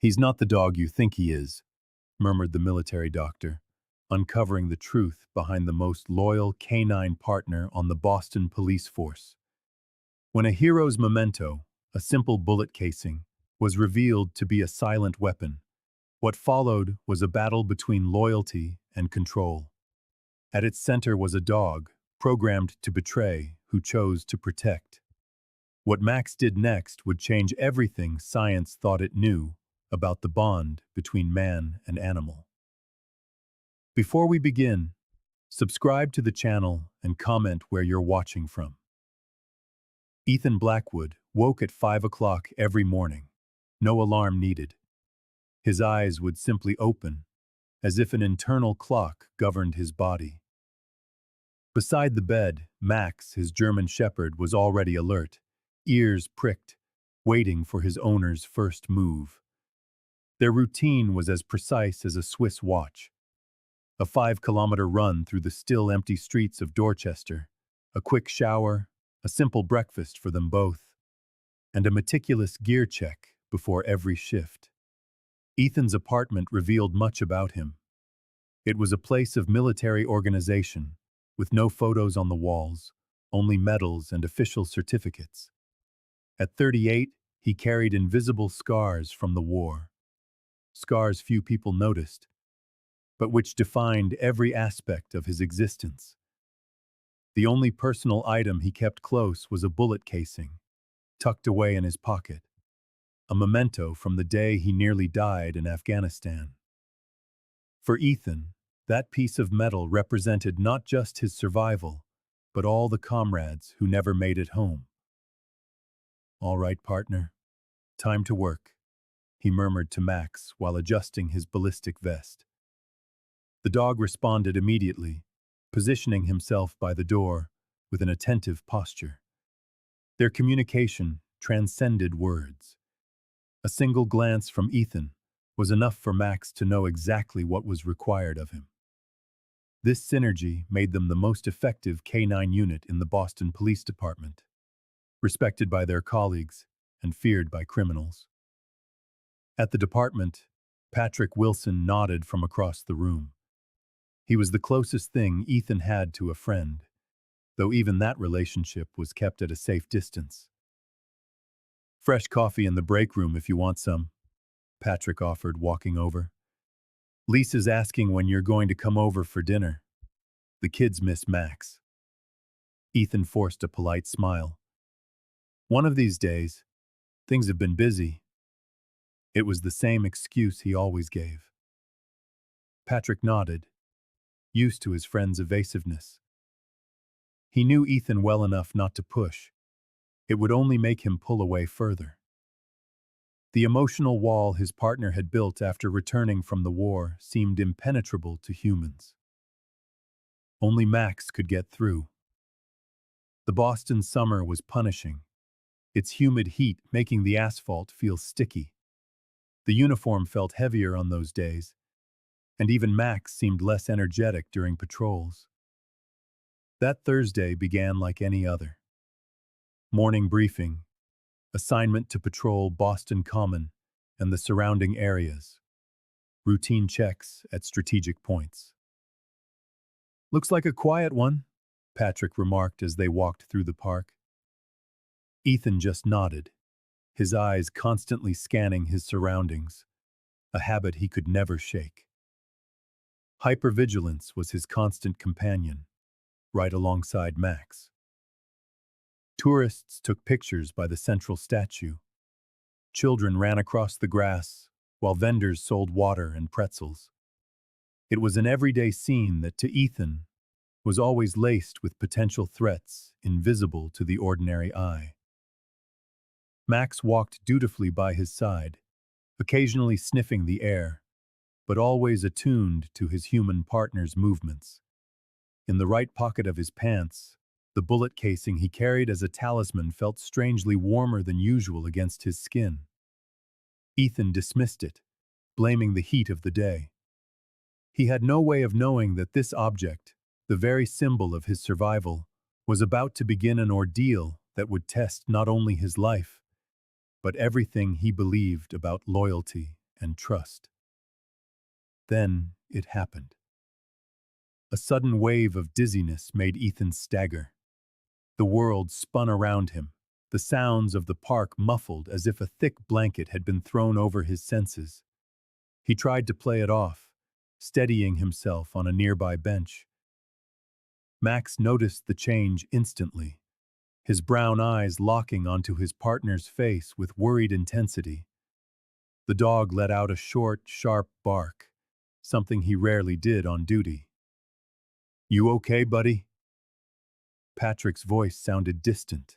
He's not the dog you think he is, murmured the military doctor, uncovering the truth behind the most loyal K-9 partner on the Boston police force. When a hero's memento, a simple bullet casing, was revealed to be a silent weapon, what followed was a battle between loyalty and control. At its center was a dog, programmed to betray, who chose to protect. What Max did next would change everything science thought it knew about the bond between man and animal. Before we begin, subscribe to the channel and comment where you're watching from. Ethan Blackwood woke at 5 o'clock every morning. No alarm needed. His eyes would simply open, as if an internal clock governed his body. Beside the bed, Max, his German shepherd, was already alert, ears pricked, waiting for his owner's first move. Their routine was as precise as a Swiss watch. A 5-kilometer run through the still empty streets of Dorchester, a quick shower, a simple breakfast for them both, and a meticulous gear check before every shift. Ethan's apartment revealed much about him. It was a place of military organization, with no photos on the walls, only medals and official certificates. At 38, he carried invisible scars from the war. Scars few people noticed, but which defined every aspect of his existence. The only personal item he kept close was a bullet casing, tucked away in his pocket, a memento from the day he nearly died in Afghanistan. For Ethan, that piece of metal represented not just his survival, but all the comrades who never made it home. "All right, partner. Time to work," he murmured to Max while adjusting his ballistic vest. The dog responded immediately, positioning himself by the door with an attentive posture. Their communication transcended words. A single glance from Ethan was enough for Max to know exactly what was required of him. This synergy made them the most effective K-9 unit in the Boston Police Department, respected by their colleagues and feared by criminals. At the department, Patrick Wilson nodded from across the room. He was the closest thing Ethan had to a friend, though even that relationship was kept at a safe distance. "Fresh coffee in the break room if you want some," Patrick offered, walking over. "Lisa's asking when you're going to come over for dinner. The kids miss Max." Ethan forced a polite smile. "One of these days. Things have been busy." It was the same excuse he always gave. Patrick nodded, used to his friend's evasiveness. He knew Ethan well enough not to push. It would only make him pull away further. The emotional wall his partner had built after returning from the war seemed impenetrable to humans. Only Max could get through. The Boston summer was punishing, its humid heat making the asphalt feel sticky. The uniform felt heavier on those days, and even Max seemed less energetic during patrols. That Thursday began like any other. Morning briefing, assignment to patrol Boston Common and the surrounding areas, routine checks at strategic points. "Looks like a quiet one," Patrick remarked as they walked through the park. Ethan just nodded, his eyes constantly scanning his surroundings, a habit he could never shake. Hypervigilance was his constant companion, right alongside Max. Tourists took pictures by the central statue. Children ran across the grass, while vendors sold water and pretzels. It was an everyday scene that, to Ethan, was always laced with potential threats invisible to the ordinary eye. Max walked dutifully by his side, occasionally sniffing the air, but always attuned to his human partner's movements. In the right pocket of his pants, the bullet casing he carried as a talisman felt strangely warmer than usual against his skin. Ethan dismissed it, blaming the heat of the day. He had no way of knowing that this object, the very symbol of his survival, was about to begin an ordeal that would test not only his life, but everything he believed about loyalty and trust. Then it happened. A sudden wave of dizziness made Ethan stagger. The world spun around him, the sounds of the park muffled as if a thick blanket had been thrown over his senses. He tried to play it off, steadying himself on a nearby bench. Max noticed the change instantly, his brown eyes locking onto his partner's face with worried intensity. The dog let out a short, sharp bark, something he rarely did on duty. "You okay, buddy?" Patrick's voice sounded distant,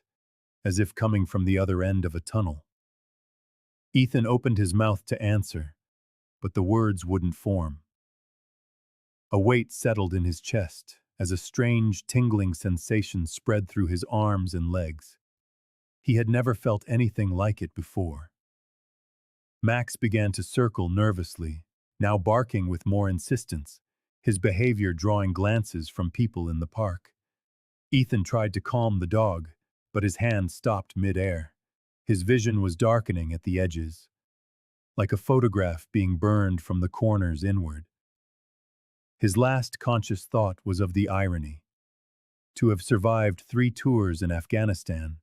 as if coming from the other end of a tunnel. Ethan opened his mouth to answer, but the words wouldn't form. A weight settled in his chest as a strange, tingling sensation spread through his arms and legs. He had never felt anything like it before. Max began to circle nervously, now barking with more insistence, his behavior drawing glances from people in the park. Ethan tried to calm the dog, but his hand stopped mid-air. His vision was darkening at the edges, like a photograph being burned from the corners inward. His last conscious thought was of the irony. To have survived 3 tours in Afghanistan,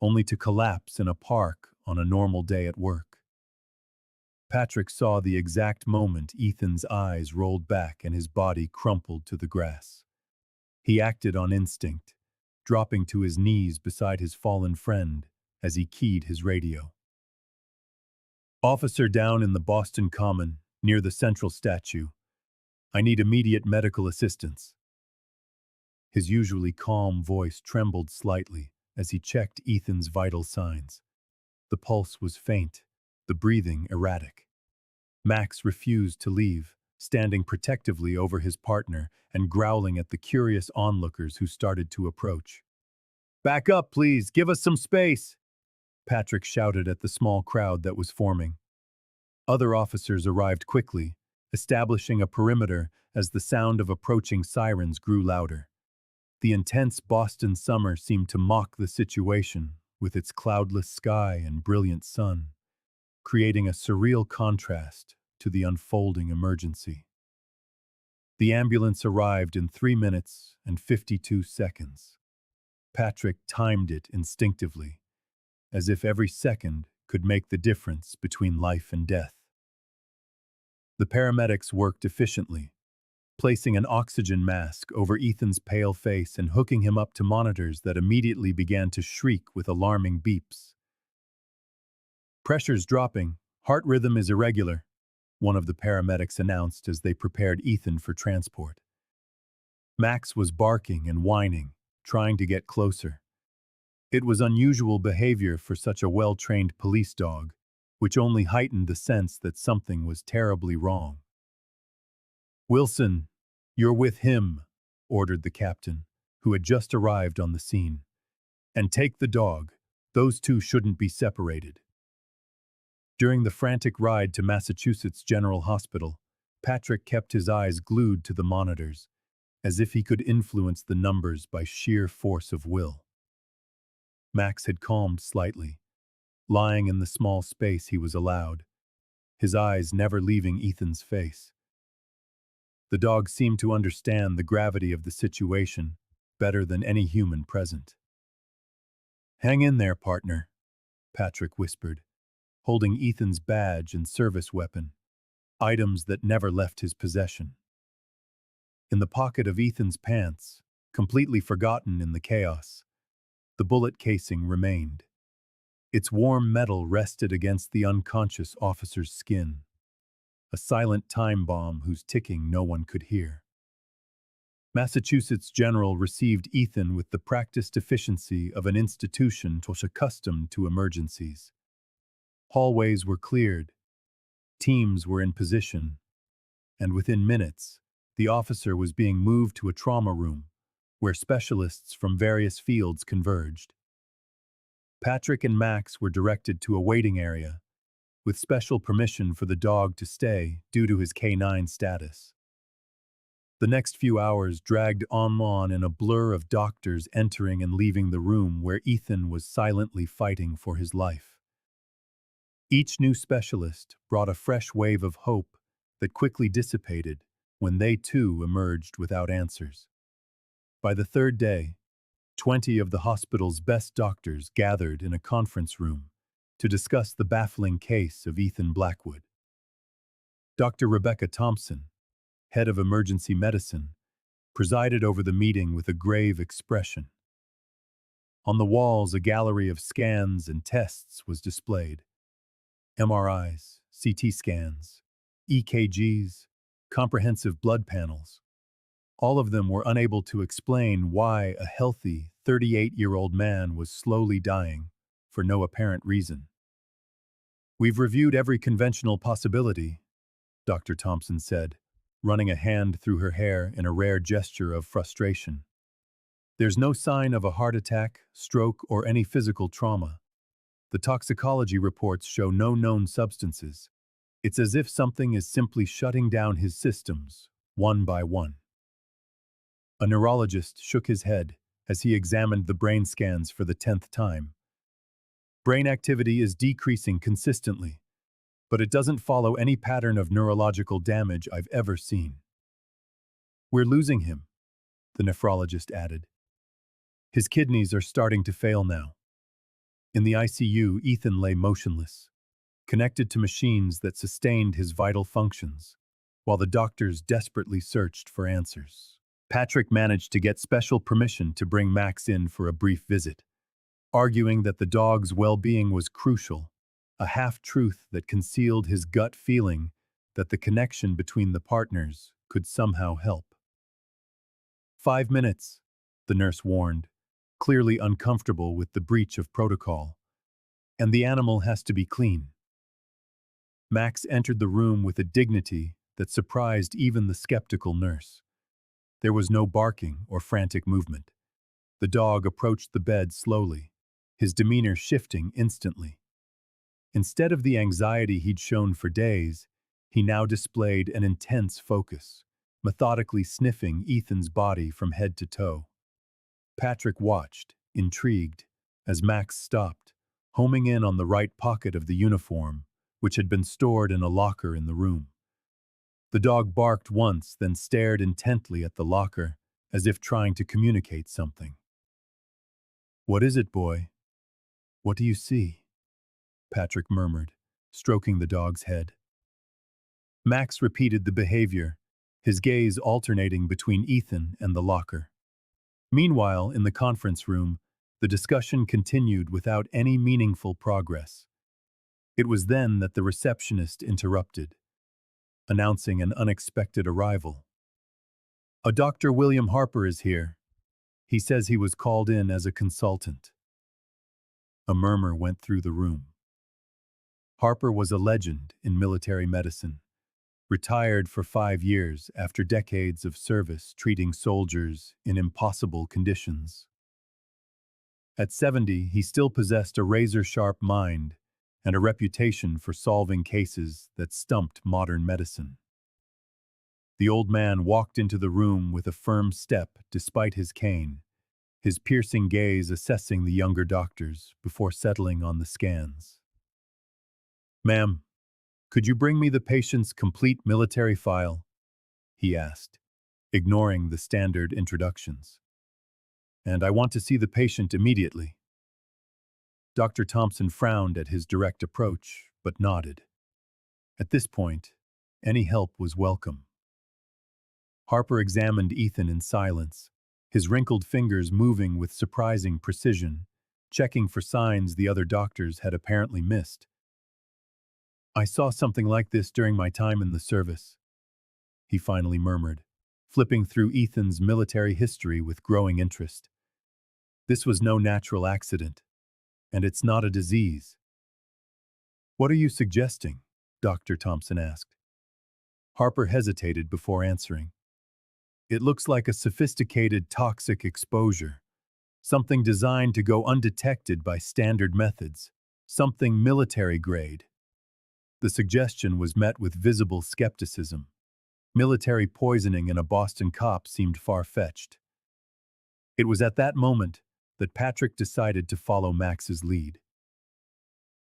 only to collapse in a park on a normal day at work. Patrick saw the exact moment Ethan's eyes rolled back and his body crumpled to the grass. He acted on instinct, dropping to his knees beside his fallen friend as he keyed his radio. "Officer down in the Boston Common, near the central statue. I need immediate medical assistance." His usually calm voice trembled slightly as he checked Ethan's vital signs. The pulse was faint, the breathing erratic. Max refused to leave, standing protectively over his partner and growling at the curious onlookers who started to approach. "Back up, please! Give us some space!" Patrick shouted at the small crowd that was forming. Other officers arrived quickly, establishing a perimeter as the sound of approaching sirens grew louder. The intense Boston summer seemed to mock the situation, with its cloudless sky and brilliant sun, creating a surreal contrast to the unfolding emergency. The ambulance arrived in 3 minutes and 52 seconds. Patrick timed it instinctively, as if every second could make the difference between life and death. The paramedics worked efficiently, placing an oxygen mask over Ethan's pale face and hooking him up to monitors that immediately began to shriek with alarming beeps. "Pressure's dropping, heart rhythm is irregular," one of the paramedics announced as they prepared Ethan for transport. Max was barking and whining, trying to get closer. It was unusual behavior for such a well-trained police dog, which only heightened the sense that something was terribly wrong. "Wilson, you're with him," ordered the captain, who had just arrived on the scene. "And take the dog. Those two shouldn't be separated." During the frantic ride to Massachusetts General Hospital, Patrick kept his eyes glued to the monitors, as if he could influence the numbers by sheer force of will. Max had calmed slightly, lying in the small space he was allowed, his eyes never leaving Ethan's face. The dog seemed to understand the gravity of the situation better than any human present. "Hang in there, partner," Patrick whispered, holding Ethan's badge and service weapon, items that never left his possession. In the pocket of Ethan's pants, completely forgotten in the chaos, the bullet casing remained. Its warm metal rested against the unconscious officer's skin, a silent time bomb whose ticking no one could hear. Massachusetts General received Ethan with the practiced efficiency of an institution accustomed to emergencies. Hallways were cleared, teams were in position, and within minutes, the officer was being moved to a trauma room, where specialists from various fields converged. Patrick and Max were directed to a waiting area, with special permission for the dog to stay due to his K-9 status. The next few hours dragged on in a blur of doctors entering and leaving the room where Ethan was silently fighting for his life. Each new specialist brought a fresh wave of hope that quickly dissipated when they too emerged without answers. By the third day, 20 of the hospital's best doctors gathered in a conference room to discuss the baffling case of Ethan Blackwood. Dr. Rebecca Thompson, head of emergency medicine, presided over the meeting with a grave expression. On the walls, a gallery of scans and tests was displayed. MRIs, CT scans, EKGs, comprehensive blood panels. All of them were unable to explain why a healthy 38-year-old man was slowly dying for no apparent reason. "We've reviewed every conventional possibility," Dr. Thompson said, running a hand through her hair in a rare gesture of frustration. "There's no sign of a heart attack, stroke, or any physical trauma. The toxicology reports show no known substances. It's as if something is simply shutting down his systems, one by one." A neurologist shook his head as he examined the brain scans for the 10th time. "Brain activity is decreasing consistently, but it doesn't follow any pattern of neurological damage I've ever seen." "We're losing him," the nephrologist added. "His kidneys are starting to fail now." In the ICU, Ethan lay motionless, connected to machines that sustained his vital functions, while the doctors desperately searched for answers. Patrick managed to get special permission to bring Max in for a brief visit, arguing that the dog's well-being was crucial, a half-truth that concealed his gut feeling that the connection between the partners could somehow help. "5 minutes," the nurse warned, clearly uncomfortable with the breach of protocol. "And the animal has to be clean." Max entered the room with a dignity that surprised even the skeptical nurse. There was no barking or frantic movement. The dog approached the bed slowly, his demeanor shifting instantly. Instead of the anxiety he'd shown for days, he now displayed an intense focus, methodically sniffing Ethan's body from head to toe. Patrick watched, intrigued, as Max stopped, homing in on the right pocket of the uniform, which had been stored in a locker in the room. The dog barked once, then stared intently at the locker, as if trying to communicate something. "What is it, boy? What do you see?" Patrick murmured, stroking the dog's head. Max repeated the behavior, his gaze alternating between Ethan and the locker. Meanwhile, in the conference room, the discussion continued without any meaningful progress. It was then that the receptionist interrupted, announcing an unexpected arrival. "A Dr. William Harper is here. He says he was called in as a consultant." A murmur went through the room. Harper was a legend in military medicine, retired for 5 years after decades of service treating soldiers in impossible conditions. At 70, he still possessed a razor-sharp mind and a reputation for solving cases that stumped modern medicine. The old man walked into the room with a firm step despite his cane, his piercing gaze assessing the younger doctors before settling on the scans. "Ma'am, could you bring me the patient's complete military file?" he asked, ignoring the standard introductions. "And I want to see the patient immediately." Dr. Thompson frowned at his direct approach, but nodded. At this point, any help was welcome. Harper examined Ethan in silence, his wrinkled fingers moving with surprising precision, checking for signs the other doctors had apparently missed. "I saw something like this during my time in the service," he finally murmured, flipping through Ethan's military history with growing interest. "This was no natural accident, and it's not a disease." "What are you suggesting?" Dr. Thompson asked. Harper hesitated before answering. "It looks like a sophisticated toxic exposure, something designed to go undetected by standard methods, something military grade." The suggestion was met with visible skepticism. Military poisoning in a Boston cop seemed far-fetched. It was at that moment that Patrick decided to follow Max's lead.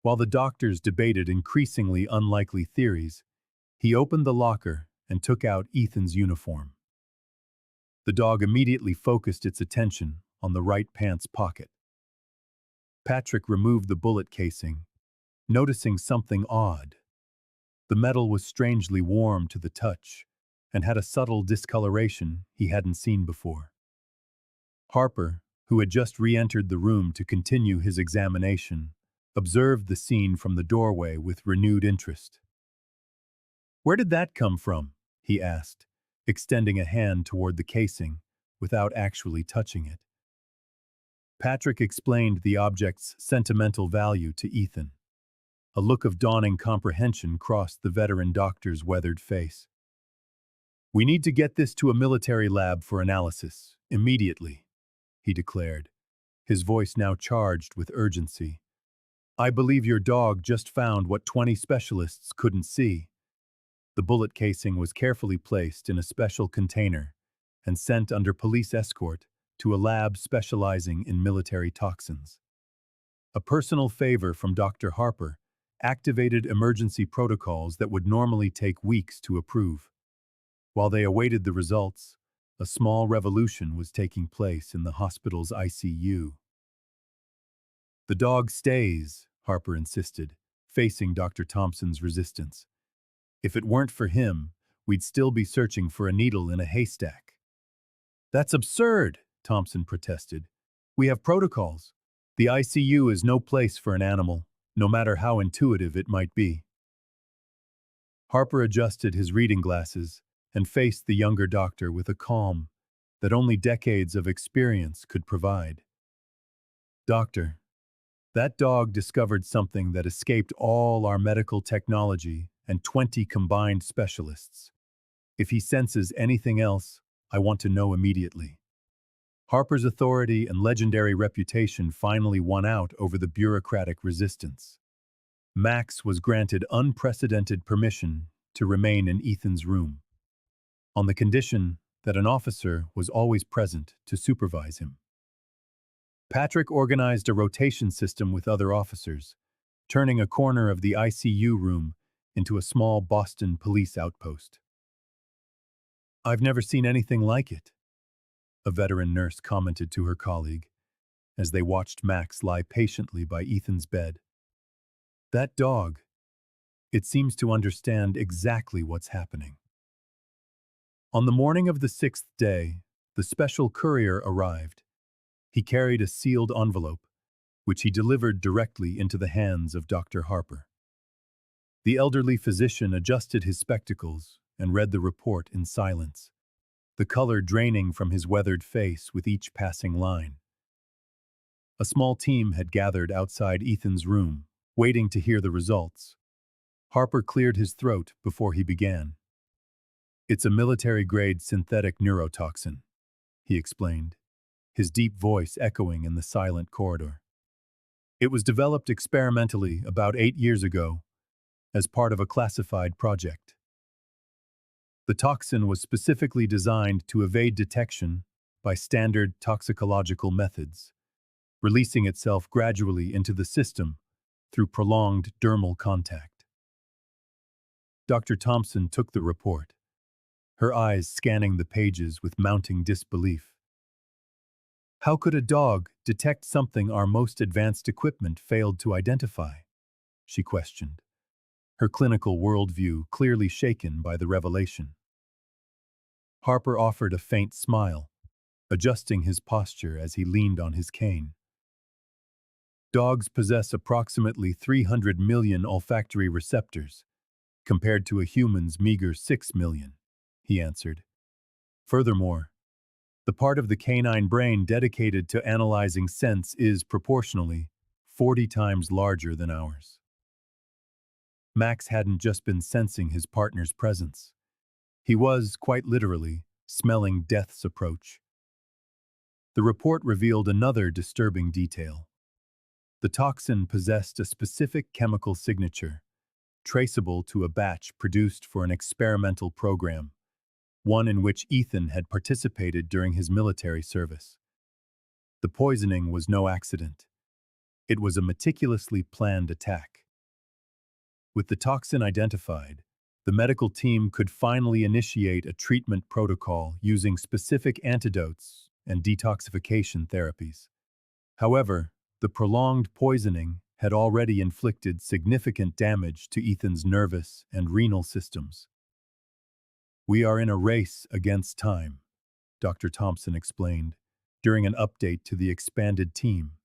While the doctors debated increasingly unlikely theories, he opened the locker and took out Ethan's uniform. The dog immediately focused its attention on the right pants pocket. Patrick removed the bullet casing, noticing something odd. The metal was strangely warm to the touch and had a subtle discoloration he hadn't seen before. Harper, who had just re-entered the room to continue his examination, observed the scene from the doorway with renewed interest. "Where did that come from?" he asked, extending a hand toward the casing without actually touching it. Patrick explained the object's sentimental value to Ethan. A look of dawning comprehension crossed the veteran doctor's weathered face. "We need to get this to a military lab for analysis, immediately," he declared, his voice now charged with urgency. "I believe your dog just found what 20 specialists couldn't see." The bullet casing was carefully placed in a special container and sent under police escort to a lab specializing in military toxins. A personal favor from Dr. Harper activated emergency protocols that would normally take weeks to approve. While they awaited the results, a small revolution was taking place in the hospital's ICU. "The dog stays," Harper insisted, facing Dr. Thompson's resistance. "If it weren't for him, we'd still be searching for a needle in a haystack." "That's absurd," Thompson protested. "We have protocols. The ICU is no place for an animal, no matter how intuitive it might be." Harper adjusted his reading glasses and faced the younger doctor with a calm that only decades of experience could provide. "Doctor, that dog discovered something that escaped all our medical technology and 20 combined specialists. If he senses anything else, I want to know immediately." Harper's authority and legendary reputation finally won out over the bureaucratic resistance. Max was granted unprecedented permission to remain in Ethan's room, on the condition that an officer was always present to supervise him. Patrick organized a rotation system with other officers, turning a corner of the ICU room into a small Boston police outpost. "I've never seen anything like it," a veteran nurse commented to her colleague, as they watched Max lie patiently by Ethan's bed. "That dog, it seems to understand exactly what's happening." On the morning of the 6th day, the special courier arrived. He carried a sealed envelope, which he delivered directly into the hands of Dr. Harper. The elderly physician adjusted his spectacles and read the report in silence, the color draining from his weathered face with each passing line. A small team had gathered outside Ethan's room, waiting to hear the results. Harper cleared his throat before he began. "It's a military-grade synthetic neurotoxin," he explained, his deep voice echoing in the silent corridor. "It was developed experimentally about 8 years ago as part of a classified project. The toxin was specifically designed to evade detection by standard toxicological methods, releasing itself gradually into the system through prolonged dermal contact." Dr. Thompson took the report, her eyes scanning the pages with mounting disbelief. "How could a dog detect something our most advanced equipment failed to identify?" she questioned, her clinical worldview clearly shaken by the revelation. Harper offered a faint smile, adjusting his posture as he leaned on his cane. "Dogs possess approximately 300 million olfactory receptors, compared to a human's meager 6 million, he answered. "Furthermore, the part of the canine brain dedicated to analyzing scents is proportionally 40 times larger than ours." Max hadn't just been sensing his partner's presence. He was, quite literally, smelling death's approach. The report revealed another disturbing detail. The toxin possessed a specific chemical signature, traceable to a batch produced for an experimental program, one in which Ethan had participated during his military service. The poisoning was no accident. It was a meticulously planned attack. With the toxin identified, the medical team could finally initiate a treatment protocol using specific antidotes and detoxification therapies. However, the prolonged poisoning had already inflicted significant damage to Ethan's nervous and renal systems. "We are in a race against time," Dr. Thompson explained during an update to the expanded team,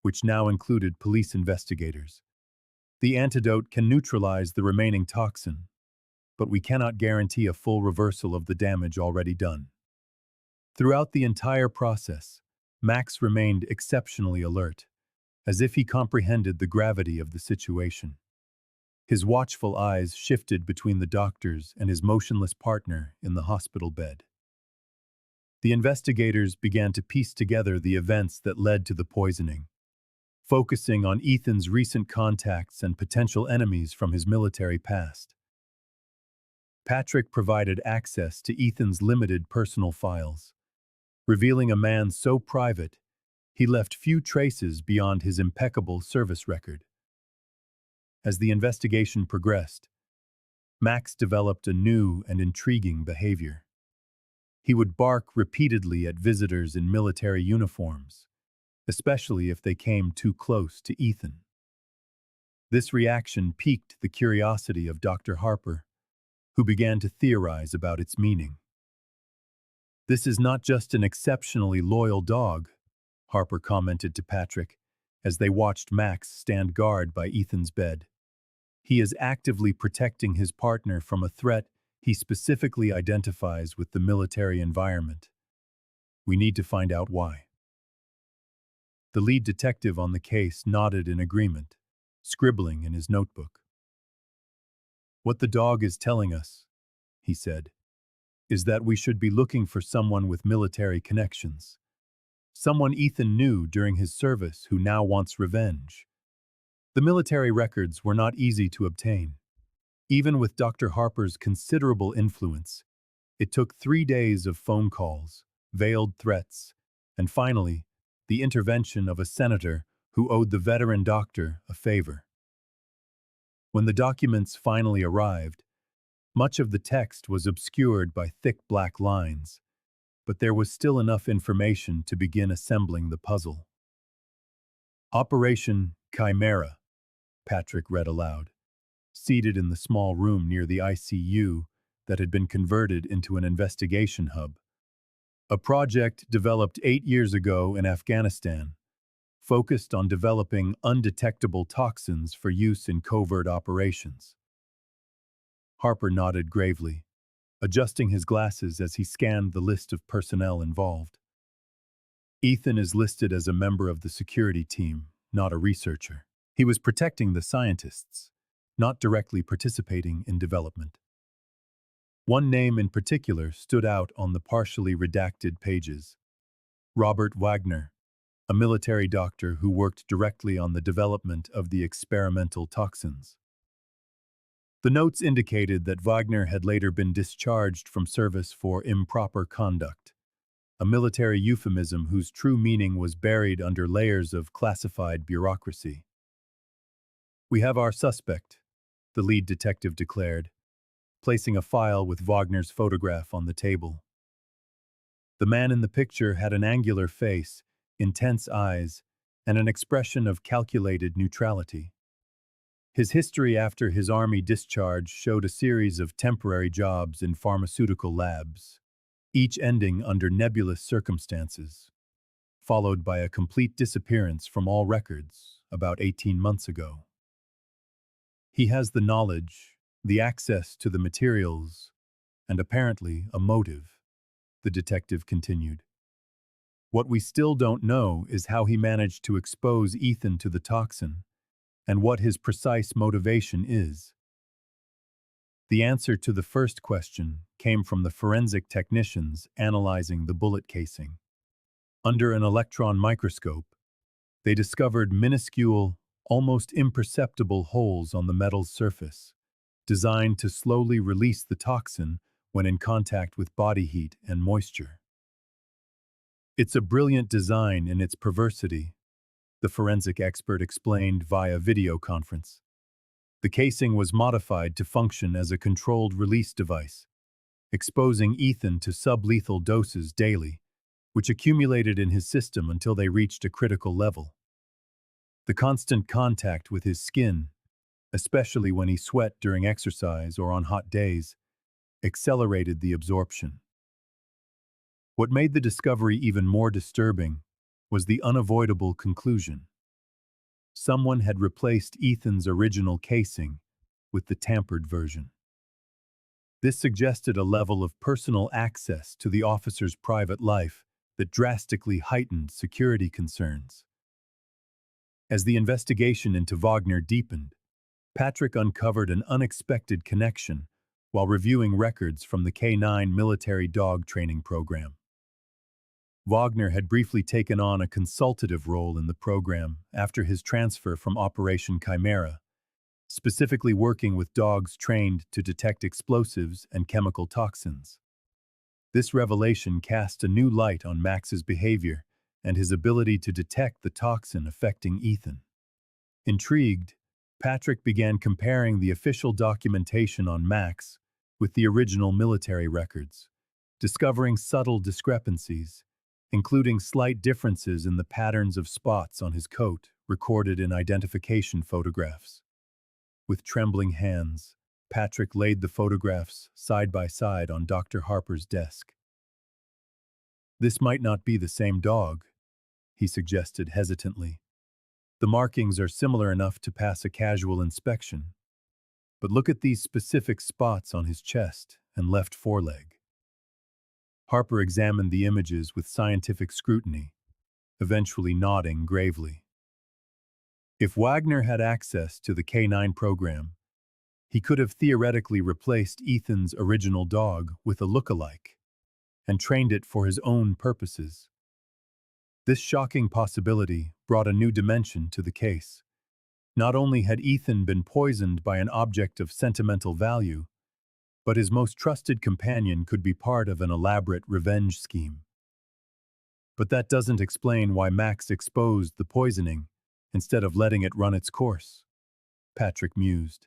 which now included police investigators. "The antidote can neutralize the remaining toxin, but we cannot guarantee a full reversal of the damage already done." Throughout the entire process, Max remained exceptionally alert, as if he comprehended the gravity of the situation. His watchful eyes shifted between the doctors and his motionless partner in the hospital bed. The investigators began to piece together the events that led to the poisoning, focusing on Ethan's recent contacts and potential enemies from his military past. Patrick provided access to Ethan's limited personal files, revealing a man so private he left few traces beyond his impeccable service record. As the investigation progressed, Max developed a new and intriguing behavior. He would bark repeatedly at visitors in military uniforms, especially if they came too close to Ethan. This reaction piqued the curiosity of Dr. Harper, who began to theorize about its meaning. "This is not just an exceptionally loyal dog," Harper commented to Patrick as they watched Max stand guard by Ethan's bed. "He is actively protecting his partner from a threat he specifically identifies with the military environment. We need to find out why." The lead detective on the case nodded in agreement, scribbling in his notebook. "What the dog is telling us," he said, "is that we should be looking for someone with military connections. Someone Ethan knew during his service who now wants revenge." The military records were not easy to obtain. Even with Dr. Harper's considerable influence, it took 3 days of phone calls, veiled threats, and finally, the intervention of a senator who owed the veteran doctor a favor. When the documents finally arrived, much of the text was obscured by thick black lines, but there was still enough information to begin assembling the puzzle. "Operation Chimera," Patrick read aloud, seated in the small room near the ICU that had been converted into an investigation hub. "A project developed 8 years ago in Afghanistan, focused on developing undetectable toxins for use in covert operations." Harper nodded gravely, adjusting his glasses as he scanned the list of personnel involved. "Ethan is listed as a member of the security team, not a researcher. He was protecting the scientists, not directly participating in development." One name in particular stood out on the partially redacted pages: Robert Wagner, a military doctor who worked directly on the development of the experimental toxins. The notes indicated that Wagner had later been discharged from service for improper conduct, a military euphemism whose true meaning was buried under layers of classified bureaucracy. "We have our suspect," the lead detective declared, placing a file with Wagner's photograph on the table. The man in the picture had an angular face, intense eyes, and an expression of calculated neutrality. His history after his army discharge showed a series of temporary jobs in pharmaceutical labs, each ending under nebulous circumstances, followed by a complete disappearance from all records about 18 months ago. "He has the knowledge, the access to the materials, and apparently a motive," the detective continued. "What we still don't know is how he managed to expose Ethan to the toxin, and what his precise motivation is." The answer to the first question came from the forensic technicians analyzing the bullet casing. Under an electron microscope, they discovered minuscule, almost imperceptible holes on the metal's surface, designed to slowly release the toxin when in contact with body heat and moisture. "It's a brilliant design in its perversity," the forensic expert explained via video conference. The casing was modified to function as a controlled release device, exposing Ethan to sublethal doses daily, which accumulated in his system until they reached a critical level. The constant contact with his skin, especially when he sweat during exercise or on hot days, accelerated the absorption. What made the discovery even more disturbing was the unavoidable conclusion. Someone had replaced Ethan's original casing with the tampered version. This suggested a level of personal access to the officer's private life that drastically heightened security concerns. As the investigation into Wagner deepened, Patrick uncovered an unexpected connection while reviewing records from the K-9 military dog training program. Wagner had briefly taken on a consultative role in the program after his transfer from Operation Chimera, specifically working with dogs trained to detect explosives and chemical toxins. This revelation cast a new light on Max's behavior and his ability to detect the toxin affecting Ethan. Intrigued, Patrick began comparing the official documentation on Max with the original military records, discovering subtle discrepancies, including slight differences in the patterns of spots on his coat recorded in identification photographs. With trembling hands, Patrick laid the photographs side by side on Dr. Harper's desk. "This might not be the same dog," he suggested hesitantly. "The markings are similar enough to pass a casual inspection. But look at these specific spots on his chest and left foreleg." Harper examined the images with scientific scrutiny, eventually nodding gravely. If Wagner had access to the K-9 program, he could have theoretically replaced Ethan's original dog with a look-alike and trained it for his own purposes. This shocking possibility brought a new dimension to the case. Not only had Ethan been poisoned by an object of sentimental value, but his most trusted companion could be part of an elaborate revenge scheme. But that doesn't explain why Max exposed the poisoning instead of letting it run its course, Patrick mused,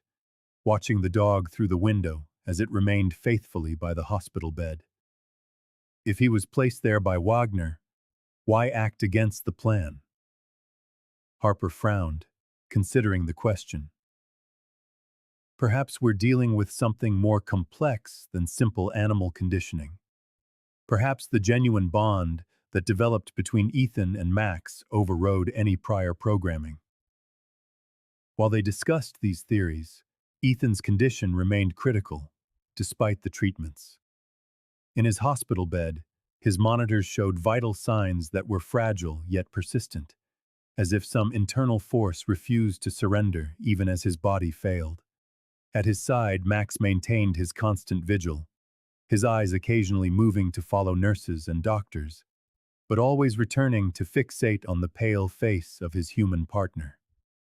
watching the dog through the window as it remained faithfully by the hospital bed. If he was placed there by Wagner, why act against the plan? Harper frowned, considering the question. Perhaps we're dealing with something more complex than simple animal conditioning. Perhaps the genuine bond that developed between Ethan and Max overrode any prior programming. While they discussed these theories, Ethan's condition remained critical, despite the treatments. In his hospital bed, his monitors showed vital signs that were fragile yet persistent, as if some internal force refused to surrender even as his body failed. At his side, Max maintained his constant vigil, his eyes occasionally moving to follow nurses and doctors, but always returning to fixate on the pale face of his human partner.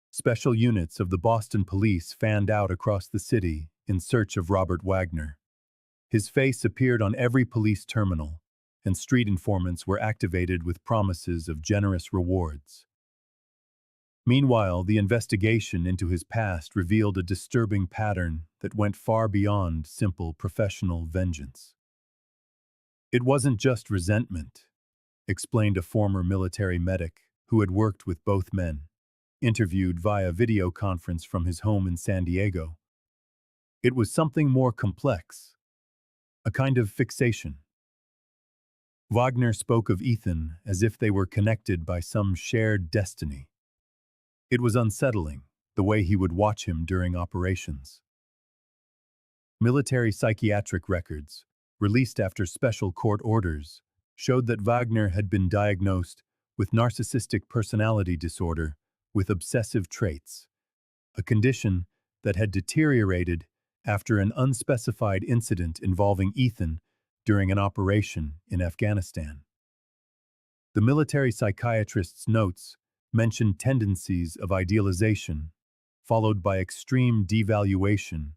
Special units of the Boston Police fanned out across the city in search of Robert Wagner. His face appeared on every police terminal, and street informants were activated with promises of generous rewards. Meanwhile, the investigation into his past revealed a disturbing pattern that went far beyond simple professional vengeance. "It wasn't just resentment," explained a former military medic who had worked with both men, interviewed via video conference from his home in San Diego. "It was something more complex, a kind of fixation." Wagner spoke of Ethan as if they were connected by some shared destiny. It was unsettling, the way he would watch him during operations. Military psychiatric records, released after special court orders, showed that Wagner had been diagnosed with narcissistic personality disorder with obsessive traits, a condition that had deteriorated after an unspecified incident involving Ethan during an operation in Afghanistan. The military psychiatrist's notes mentioned tendencies of idealization, followed by extreme devaluation,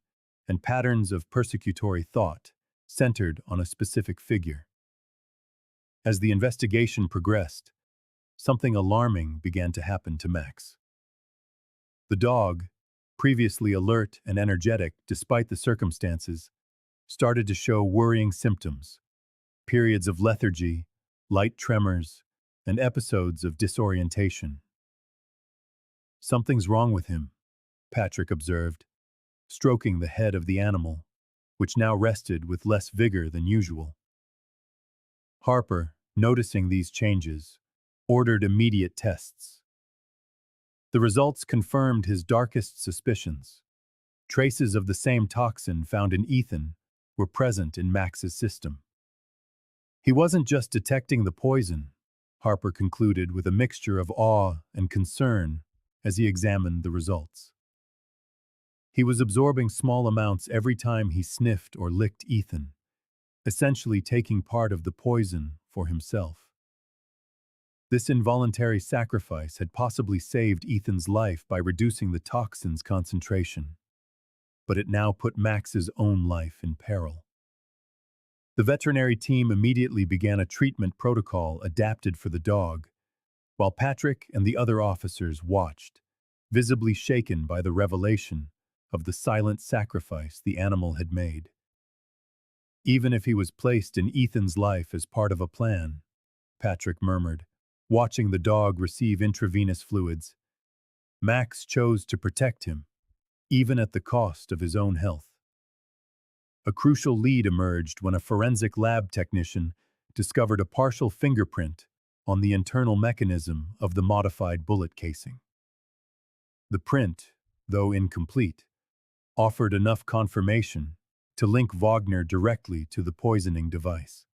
and patterns of persecutory thought centered on a specific figure. As the investigation progressed, something alarming began to happen to Max. The dog, previously alert and energetic despite the circumstances, started to show worrying symptoms, periods of lethargy, light tremors, and episodes of disorientation. "Something's wrong with him," Patrick observed, stroking the head of the animal, which now rested with less vigor than usual. Harper, noticing these changes, ordered immediate tests. The results confirmed his darkest suspicions. Traces of the same toxin found in Ethan were present in Max's system. He wasn't just detecting the poison, Harper concluded with a mixture of awe and concern as he examined the results. He was absorbing small amounts every time he sniffed or licked Ethan, essentially taking part of the poison for himself. This involuntary sacrifice had possibly saved Ethan's life by reducing the toxin's concentration, but it now put Max's own life in peril. The veterinary team immediately began a treatment protocol adapted for the dog, while Patrick and the other officers watched, visibly shaken by the revelation of the silent sacrifice the animal had made. "Even if he was placed in Ethan's life as part of a plan," Patrick murmured, watching the dog receive intravenous fluids, "Max chose to protect him, even at the cost of his own health." A crucial lead emerged when a forensic lab technician discovered a partial fingerprint on the internal mechanism of the modified bullet casing. The print, though incomplete, offered enough confirmation to link Wagner directly to the poisoning device.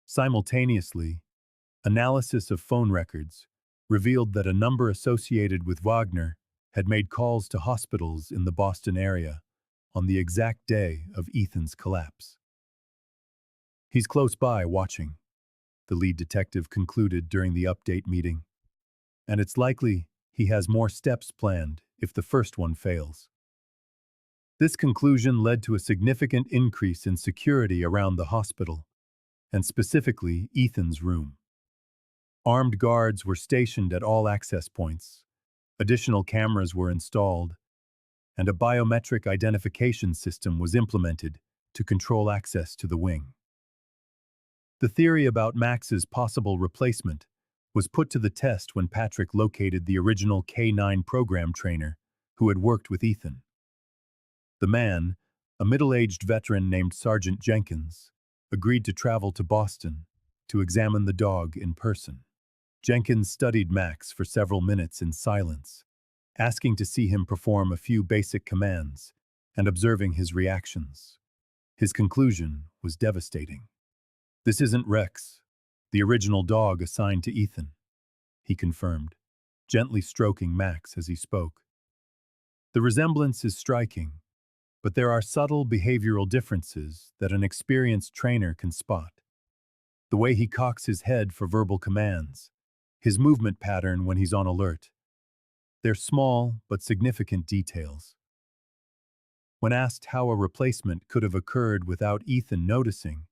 Simultaneously, analysis of phone records revealed that a number associated with Wagner had made calls to hospitals in the Boston area on the exact day of Ethan's collapse. "He's close by watching," the lead detective concluded during the update meeting, "and it's likely he has more steps planned if the first one fails." This conclusion led to a significant increase in security around the hospital, and specifically Ethan's room. Armed guards were stationed at all access points, additional cameras were installed, and a biometric identification system was implemented to control access to the wing. The theory about Max's possible replacement was put to the test when Patrick located the original K-9 program trainer who had worked with Ethan. The man, a middle-aged veteran named Sergeant Jenkins, agreed to travel to Boston to examine the dog in person. Jenkins studied Max for several minutes in silence, asking to see him perform a few basic commands and observing his reactions. His conclusion was devastating. "This isn't Rex, the original dog assigned to Ethan," he confirmed, gently stroking Max as he spoke. "The resemblance is striking, but there are subtle behavioral differences that an experienced trainer can spot. The way he cocks his head for verbal commands, his movement pattern when he's on alert. They're small but significant details." When asked how a replacement could have occurred without Ethan noticing,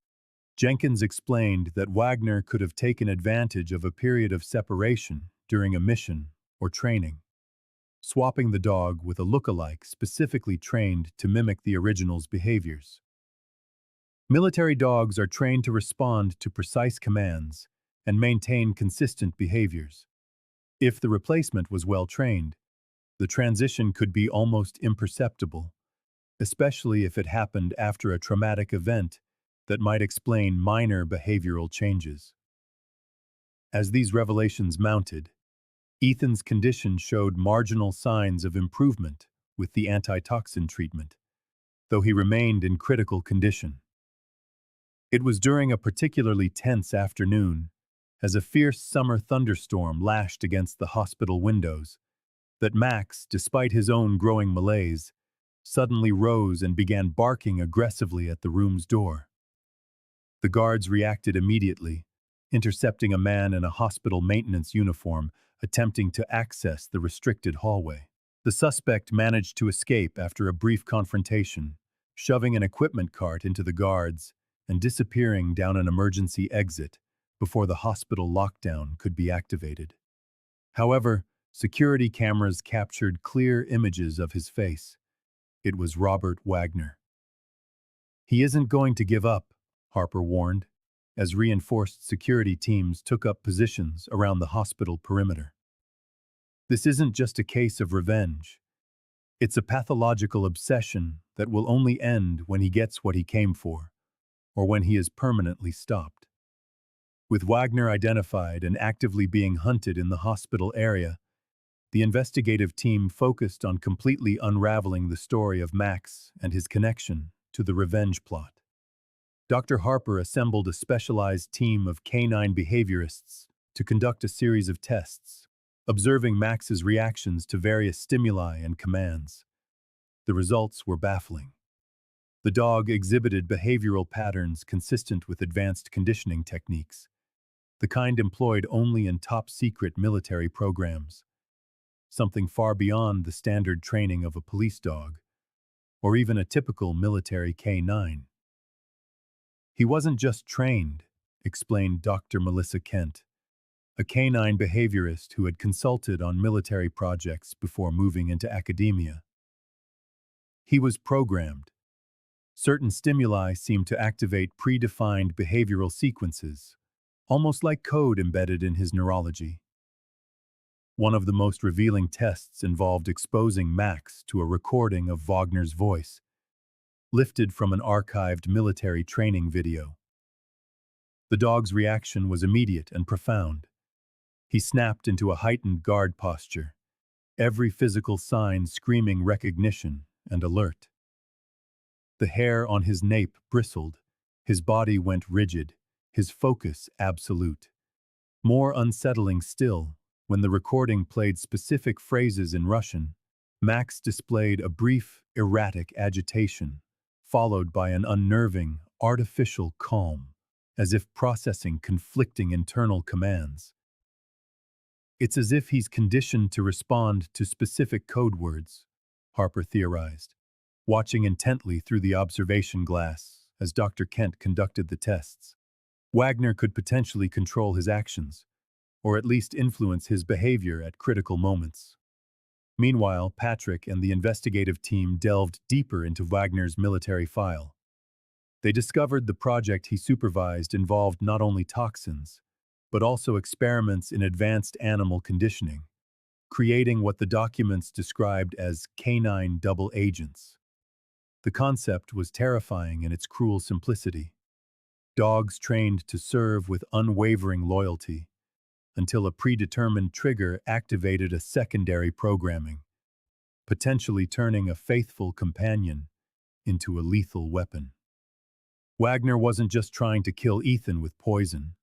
Jenkins explained that Wagner could have taken advantage of a period of separation during a mission or training, swapping the dog with a look-alike specifically trained to mimic the original's behaviors. Military dogs are trained to respond to precise commands and maintain consistent behaviors. If the replacement was well trained, the transition could be almost imperceptible, especially if it happened after a traumatic event that might explain minor behavioral changes. As these revelations mounted, Ethan's condition showed marginal signs of improvement with the antitoxin treatment, though he remained in critical condition. It was during a particularly tense afternoon, as a fierce summer thunderstorm lashed against the hospital windows, that Max, despite his own growing malaise, suddenly rose and began barking aggressively at the room's door. The guards reacted immediately, intercepting a man in a hospital maintenance uniform attempting to access the restricted hallway. The suspect managed to escape after a brief confrontation, shoving an equipment cart into the guards and disappearing down an emergency exit before the hospital lockdown could be activated. However, Security cameras captured clear images of his face. It was Robert Wagner. "He isn't going to give up," Harper warned, as reinforced security teams took up positions around the hospital perimeter. "This isn't just a case of revenge. It's a pathological obsession that will only end when he gets what he came for, or when he is permanently stopped." With Wagner identified and actively being hunted in the hospital area, the investigative team focused on completely unraveling the story of Max and his connection to the revenge plot. Dr. Harper assembled a specialized team of K-9 behaviorists to conduct a series of tests, observing Max's reactions to various stimuli and commands. The results were baffling. The dog exhibited behavioral patterns consistent with advanced conditioning techniques, the kind employed only in top-secret military programs, something far beyond the standard training of a police dog, or even a typical military K-9. "He wasn't just trained," explained Dr. Melissa Kent, a K-9 behaviorist who had consulted on military projects before moving into academia. "He was programmed. Certain stimuli seemed to activate predefined behavioral sequences, almost like code embedded in his neurology." One of the most revealing tests involved exposing Max to a recording of Wagner's voice, lifted from an archived military training video. The dog's reaction was immediate and profound. He snapped into a heightened guard posture, every physical sign screaming recognition and alert. The hair on his nape bristled, his body went rigid, his focus absolute. More unsettling still, when the recording played specific phrases in Russian, Max displayed a brief, erratic agitation, followed by an unnerving, artificial calm, as if processing conflicting internal commands. "It's as if he's conditioned to respond to specific code words," Harper theorized, watching intently through the observation glass as Dr. Kent conducted the tests. Wagner could potentially control his actions, or at least influence his behavior at critical moments. Meanwhile, Patrick and the investigative team delved deeper into Wagner's military file. They discovered the project he supervised involved not only toxins, but also experiments in advanced animal conditioning, creating what the documents described as canine double agents. The concept was terrifying in its cruel simplicity. Dogs trained to serve with unwavering loyalty, until a predetermined trigger activated a secondary programming, potentially turning a faithful companion into a lethal weapon. Wagner wasn't just trying to kill Ethan with poison,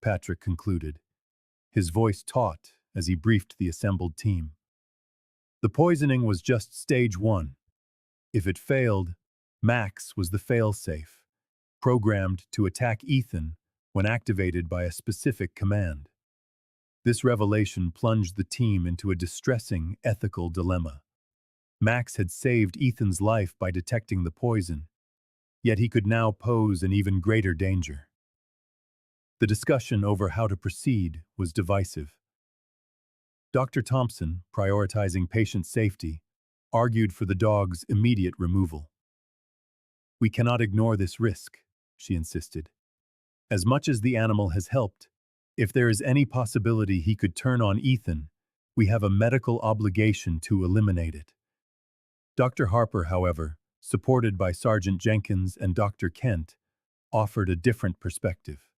Patrick concluded, his voice taut as he briefed the assembled team. The poisoning was just stage one. If it failed, Max was the failsafe, programmed to attack Ethan when activated by a specific command. This revelation plunged the team into a distressing ethical dilemma. Max had saved Ethan's life by detecting the poison, yet he could now pose an even greater danger. The discussion over how to proceed was divisive. Dr. Thompson, prioritizing patient safety, argued for the dog's immediate removal. "We cannot ignore this risk," she insisted. "As much as the animal has helped, if there is any possibility he could turn on Ethan, we have a medical obligation to eliminate it." Dr. Harper, however, supported by Sergeant Jenkins and Dr. Kent, offered a different perspective.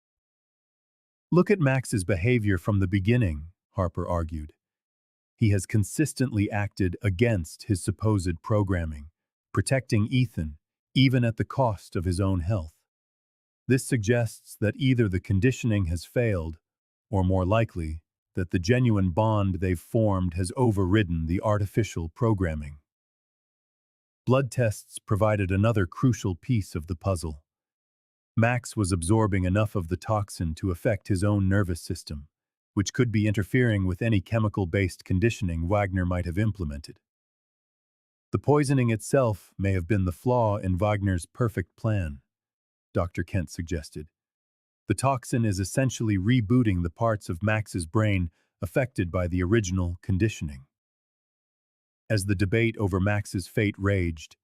"Look at Max's behavior from the beginning," Harper argued. "He has consistently acted against his supposed programming, protecting Ethan, even at the cost of his own health. This suggests that either the conditioning has failed, or more likely, that the genuine bond they've formed has overridden the artificial programming." Blood tests provided another crucial piece of the puzzle. Max was absorbing enough of the toxin to affect his own nervous system, which could be interfering with any chemical-based conditioning Wagner might have implemented. The poisoning itself may have been the flaw in Wagner's perfect plan, Dr. Kent suggested. The toxin is essentially rebooting the parts of Max's brain affected by the original conditioning. As the debate over Max's fate raged,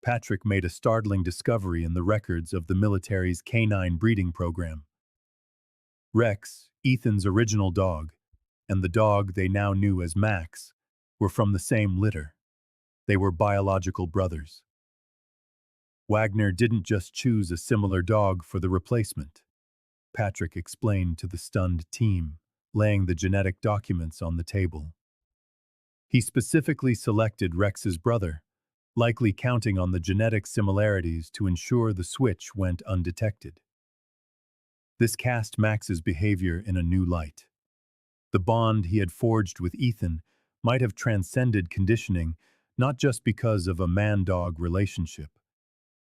Patrick made a startling discovery in the records of the military's K-9 breeding program. Rex, Ethan's original dog, and the dog they now knew as Max, were from the same litter. They were biological brothers. Wagner didn't just choose a similar dog for the replacement. Patrick explained to the stunned team, laying the genetic documents on the table. He specifically selected Rex's brother, likely counting on the genetic similarities to ensure the switch went undetected. This cast Max's behavior in a new light. The bond he had forged with Ethan might have transcended conditioning, not just because of a man-dog relationship,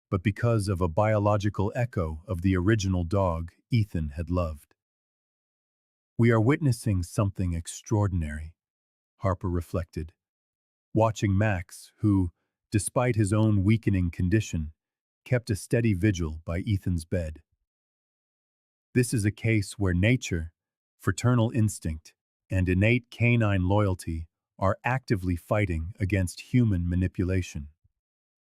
but because of a biological echo of the original dog Ethan had loved. We are witnessing something extraordinary, Harper reflected, watching Max, who, despite his own weakening condition, kept a steady vigil by Ethan's bed. This is a case where nature, fraternal instinct, and innate canine loyalty are actively fighting against human manipulation.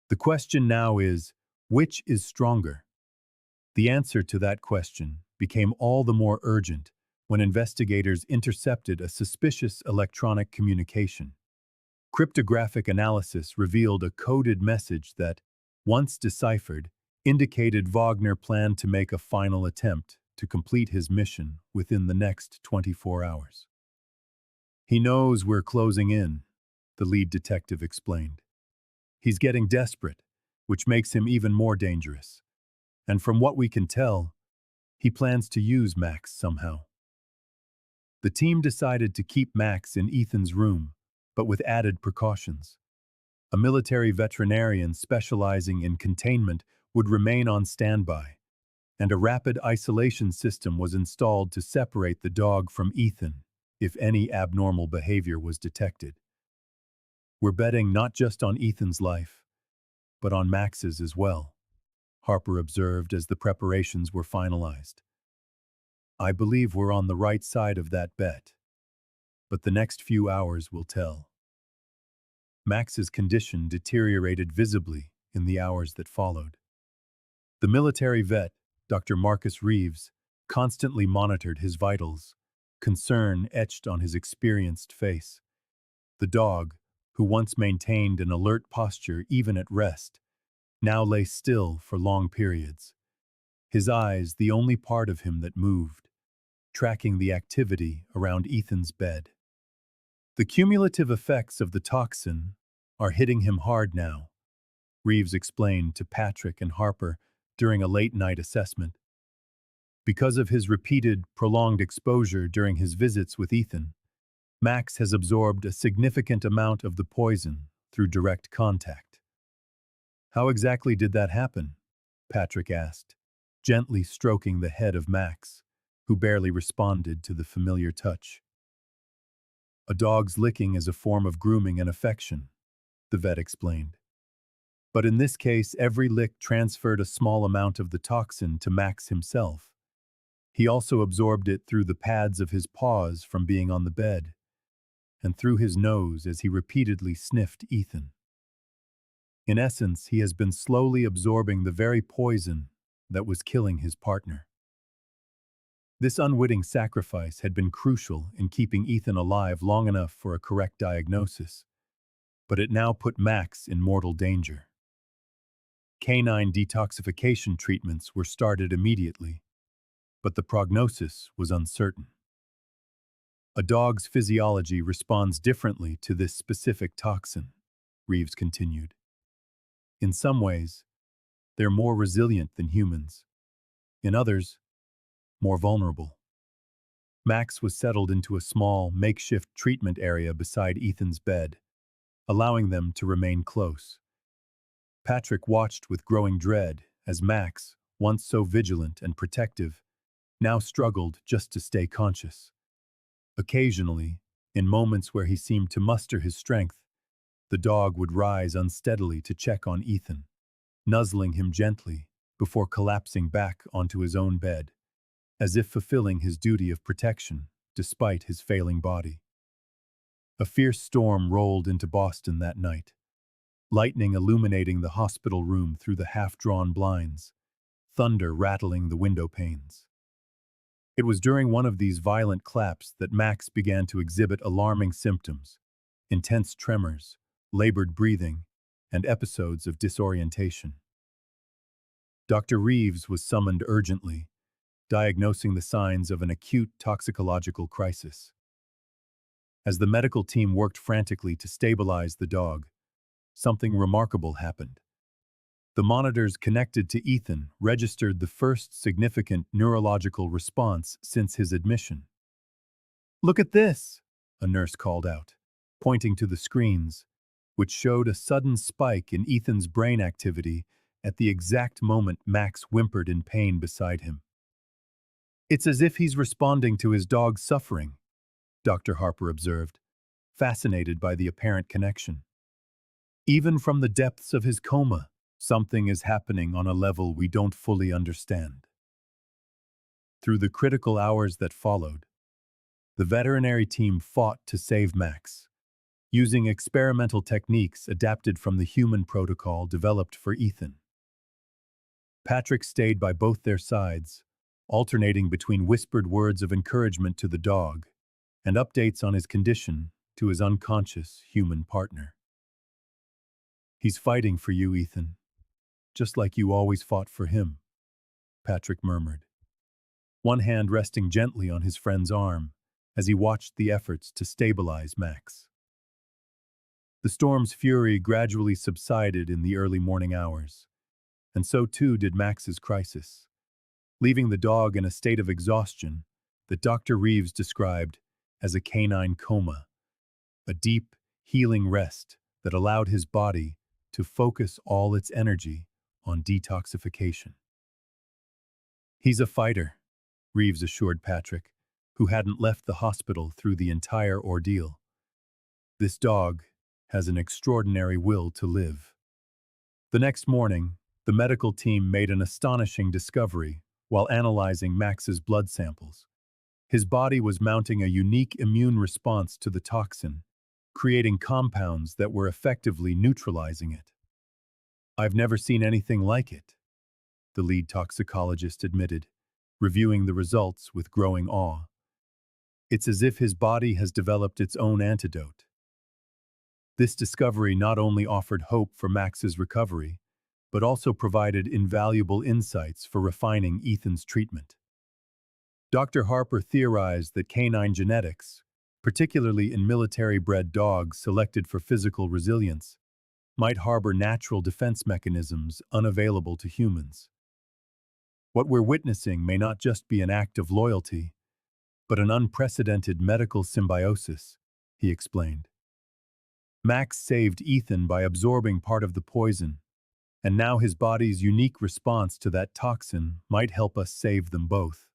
The question now is, which is stronger? The answer to that question became all the more urgent when investigators intercepted a suspicious electronic communication. Cryptographic analysis revealed a coded message that, once deciphered, indicated Wagner planned to make a final attempt to complete his mission within the next 24 hours. "He knows we're closing in," the lead detective explained. "He's getting desperate, which makes him even more dangerous. And from what we can tell, he plans to use Max somehow." The team decided to keep Max in Ethan's room, but with added precautions. A military veterinarian specializing in containment would remain on standby, and a rapid isolation system was installed to separate the dog from Ethan if any abnormal behavior was detected. "We're betting not just on Ethan's life, but on Max's as well," Harper observed as the preparations were finalized. "I believe we're on the right side of that bet, but the next few hours will tell." Max's condition deteriorated visibly in the hours that followed. The military vet, Dr. Marcus Reeves, constantly monitored his vitals, concern etched on his experienced face. The dog, who once maintained an alert posture even at rest, now lay still for long periods, his eyes the only part of him that moved, tracking the activity around Ethan's bed. "The cumulative effects of the toxin are hitting him hard now," Reeves explained to Patrick and Harper during a late-night assessment. "Because of his repeated, prolonged exposure during his visits with Ethan, Max has absorbed a significant amount of the poison through direct contact." "How exactly did that happen?" Patrick asked, gently stroking the head of Max, who barely responded to the familiar touch. "A dog's licking is a form of grooming and affection," the vet explained. "But in this case, every lick transferred a small amount of the toxin to Max himself. He also absorbed it through the pads of his paws from being on the bed, and through his nose as he repeatedly sniffed Ethan. In essence, he has been slowly absorbing the very poison that was killing his partner." This unwitting sacrifice had been crucial in keeping Ethan alive long enough for a correct diagnosis, but it now put Max in mortal danger. Canine detoxification treatments were started immediately, but the prognosis was uncertain. "A dog's physiology responds differently to this specific toxin," Reeves continued. "In some ways, they're more resilient than humans. In others, more vulnerable." Max was settled into a small, makeshift treatment area beside Ethan's bed, allowing them to remain close. Patrick watched with growing dread as Max, once so vigilant and protective, now struggled just to stay conscious. Occasionally, in moments where he seemed to muster his strength, the dog would rise unsteadily to check on Ethan, nuzzling him gently before collapsing back onto his own bed, as if fulfilling his duty of protection despite his failing body. A fierce storm rolled into Boston that night, lightning illuminating the hospital room through the half-drawn blinds, thunder rattling the window panes. It was during one of these violent claps that Max began to exhibit alarming symptoms: intense tremors, labored breathing, and episodes of disorientation. Dr. Reeves was summoned urgently, diagnosing the signs of an acute toxicological crisis. As the medical team worked frantically to stabilize the dog, something remarkable happened. The monitors connected to Ethan registered the first significant neurological response since his admission. "Look at this," a nurse called out, pointing to the screens, which showed a sudden spike in Ethan's brain activity at the exact moment Max whimpered in pain beside him. "It's as if he's responding to his dog's suffering," Dr. Harper observed, fascinated by the apparent connection. "Even from the depths of his coma, something is happening on a level we don't fully understand." Through the critical hours that followed, the veterinary team fought to save Max, using experimental techniques adapted from the human protocol developed for Ethan. Patrick stayed by both their sides, alternating between whispered words of encouragement to the dog and updates on his condition to his unconscious human partner. "He's fighting for you, Ethan, just like you always fought for him," Patrick murmured, one hand resting gently on his friend's arm as he watched the efforts to stabilize Max. The storm's fury gradually subsided in the early morning hours, and so too did Max's crisis, leaving the dog in a state of exhaustion that Dr. Reeves described as a canine coma, a deep, healing rest that allowed his body to focus all its energy on detoxification. "He's a fighter," Reeves assured Patrick, who hadn't left the hospital through the entire ordeal. "This dog has an extraordinary will to live." The next morning, the medical team made an astonishing discovery while analyzing Max's blood samples. His body was mounting a unique immune response to the toxin, creating compounds that were effectively neutralizing it. "I've never seen anything like it," the lead toxicologist admitted, reviewing the results with growing awe. "It's as if his body has developed its own antidote." This discovery not only offered hope for Max's recovery, but also provided invaluable insights for refining Ethan's treatment. Dr. Harper theorized that canine genetics, particularly in military-bred dogs selected for physical resilience, might harbor natural defense mechanisms unavailable to humans. "What we're witnessing may not just be an act of loyalty, but an unprecedented medical symbiosis," he explained. "Max saved Ethan by absorbing part of the poison, and now his body's unique response to that toxin might help us save them both."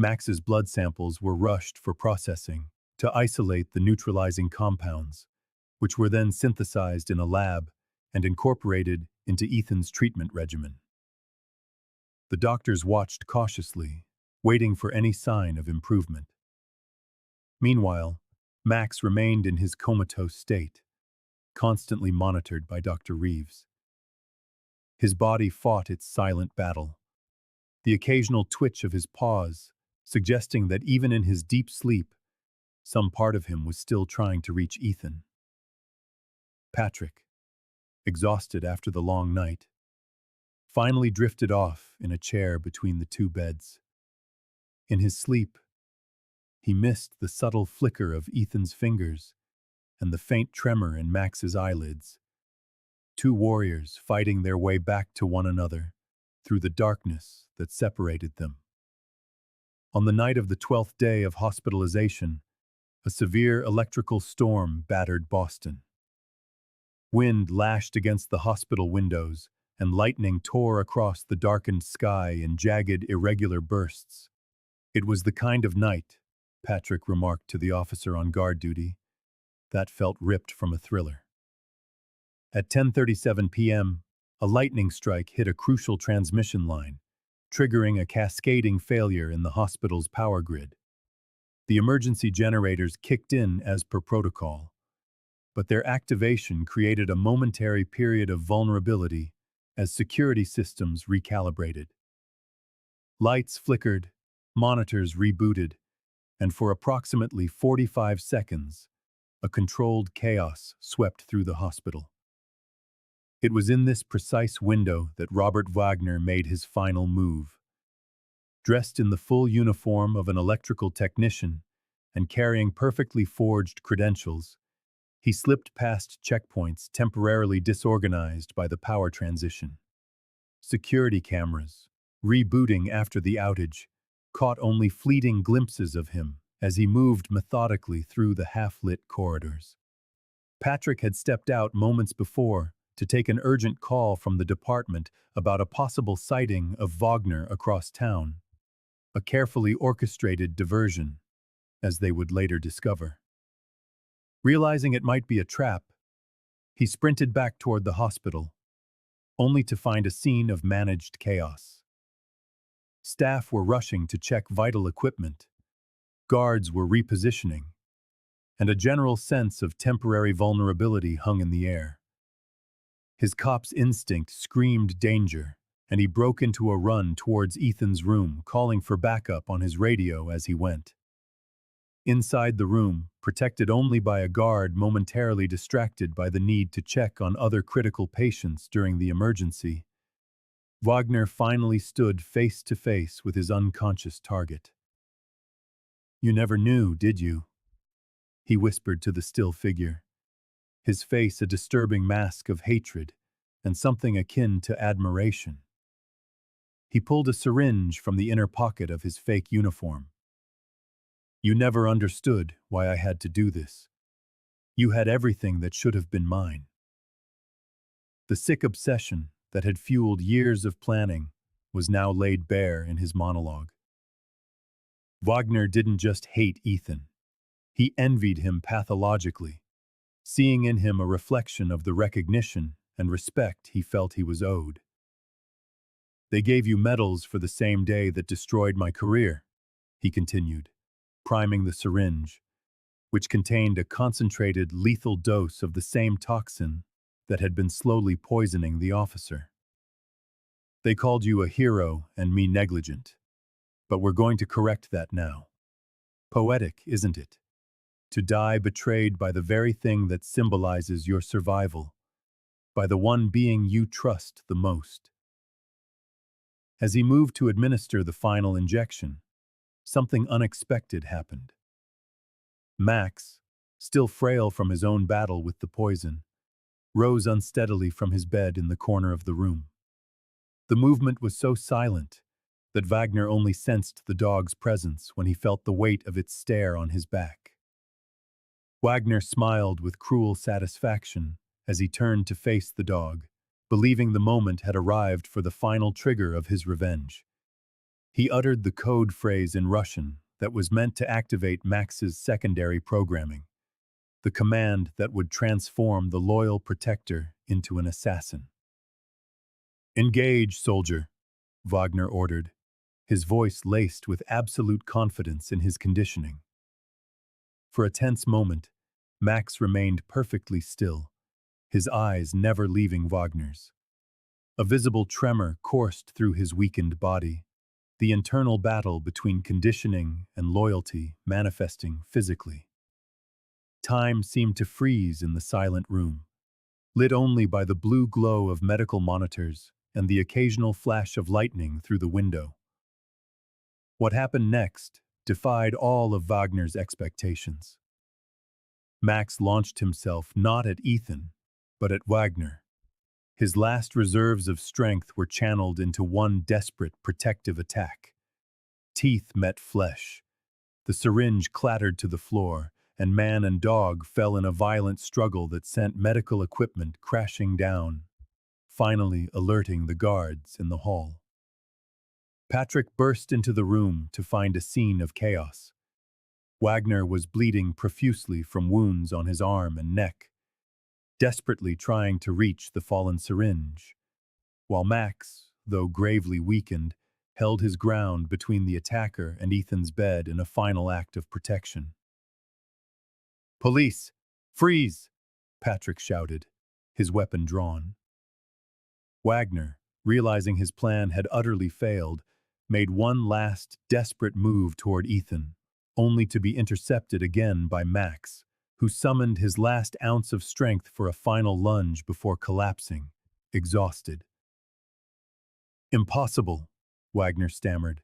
Max's blood samples were rushed for processing to isolate the neutralizing compounds, which were then synthesized in a lab and incorporated into Ethan's treatment regimen. The doctors watched cautiously, waiting for any sign of improvement. Meanwhile, Max remained in his comatose state, constantly monitored by Dr. Reeves. His body fought its silent battle, the occasional twitch of his paws suggesting that even in his deep sleep, some part of him was still trying to reach Ethan. Patrick, exhausted after the long night, finally drifted off in a chair between the two beds. In his sleep, he missed the subtle flicker of Ethan's fingers and the faint tremor in Max's eyelids. Two warriors fighting their way back to one another through the darkness that separated them. On the night of the 12th day of hospitalization, a severe electrical storm battered Boston. Wind lashed against the hospital windows, and lightning tore across the darkened sky in jagged, irregular bursts. "It was the kind of night," Patrick remarked to the officer on guard duty, "that felt ripped from a thriller." At 10:37 p.m., a lightning strike hit a crucial transmission line, triggering a cascading failure in the hospital's power grid. The emergency generators kicked in as per protocol, but their activation created a momentary period of vulnerability as security systems recalibrated. Lights flickered, monitors rebooted, and for approximately 45 seconds, a controlled chaos swept through the hospital. It was in this precise window that Robert Wagner made his final move. Dressed in the full uniform of an electrical technician and carrying perfectly forged credentials, he slipped past checkpoints temporarily disorganized by the power transition. Security cameras, rebooting after the outage, caught only fleeting glimpses of him as he moved methodically through the half-lit corridors. Patrick had stepped out moments before to take an urgent call from the department about a possible sighting of Wagner across town, a carefully orchestrated diversion, as they would later discover. Realizing it might be a trap, he sprinted back toward the hospital, only to find a scene of managed chaos. Staff were rushing to check vital equipment, guards were repositioning, and a general sense of temporary vulnerability hung in the air. His cop's instinct screamed danger, and he broke into a run towards Ethan's room, calling for backup on his radio as he went. Inside the room, protected only by a guard momentarily distracted by the need to check on other critical patients during the emergency, Wagner finally stood face to face with his unconscious target. "You never knew, did you?" he whispered to the still figure, his face a disturbing mask of hatred and something akin to admiration. He pulled a syringe from the inner pocket of his fake uniform. "You never understood why I had to do this. You had everything that should have been mine." The sick obsession that had fueled years of planning was now laid bare in his monologue. Wagner didn't just hate Ethan. He envied him pathologically, seeing in him a reflection of the recognition and respect he felt he was owed. "They gave you medals for the same day that destroyed my career," he continued, priming the syringe, which contained a concentrated, lethal dose of the same toxin that had been slowly poisoning the officer. "They called you a hero and me negligent, but we're going to correct that now. Poetic, isn't it? To die betrayed by the very thing that symbolizes your survival, by the one being you trust the most." As he moved to administer the final injection, something unexpected happened. Max, still frail from his own battle with the poison, rose unsteadily from his bed in the corner of the room. The movement was so silent that Wagner only sensed the dog's presence when he felt the weight of its stare on his back. Wagner smiled with cruel satisfaction as he turned to face the dog, believing the moment had arrived for the final trigger of his revenge. He uttered the code phrase in Russian that was meant to activate Max's secondary programming, the command that would transform the loyal protector into an assassin. "Engage, soldier," Wagner ordered, his voice laced with absolute confidence in his conditioning. For a tense moment, Max remained perfectly still, his eyes never leaving Wagner's. A visible tremor coursed through his weakened body, the internal battle between conditioning and loyalty manifesting physically. Time seemed to freeze in the silent room, lit only by the blue glow of medical monitors and the occasional flash of lightning through the window. What happened next defied all of Wagner's expectations. Max launched himself not at Ethan, but at Wagner. His last reserves of strength were channeled into one desperate protective attack. Teeth met flesh. The syringe clattered to the floor, and man and dog fell in a violent struggle that sent medical equipment crashing down, finally alerting the guards in the hall. Patrick burst into the room to find a scene of chaos. Wagner was bleeding profusely from wounds on his arm and neck, desperately trying to reach the fallen syringe, while Max, though gravely weakened, held his ground between the attacker and Ethan's bed in a final act of protection. "Police! Freeze!" Patrick shouted, his weapon drawn. Wagner, realizing his plan had utterly failed, made one last, desperate move toward Ethan, only to be intercepted again by Max, who summoned his last ounce of strength for a final lunge before collapsing, exhausted. "Impossible," Wagner stammered,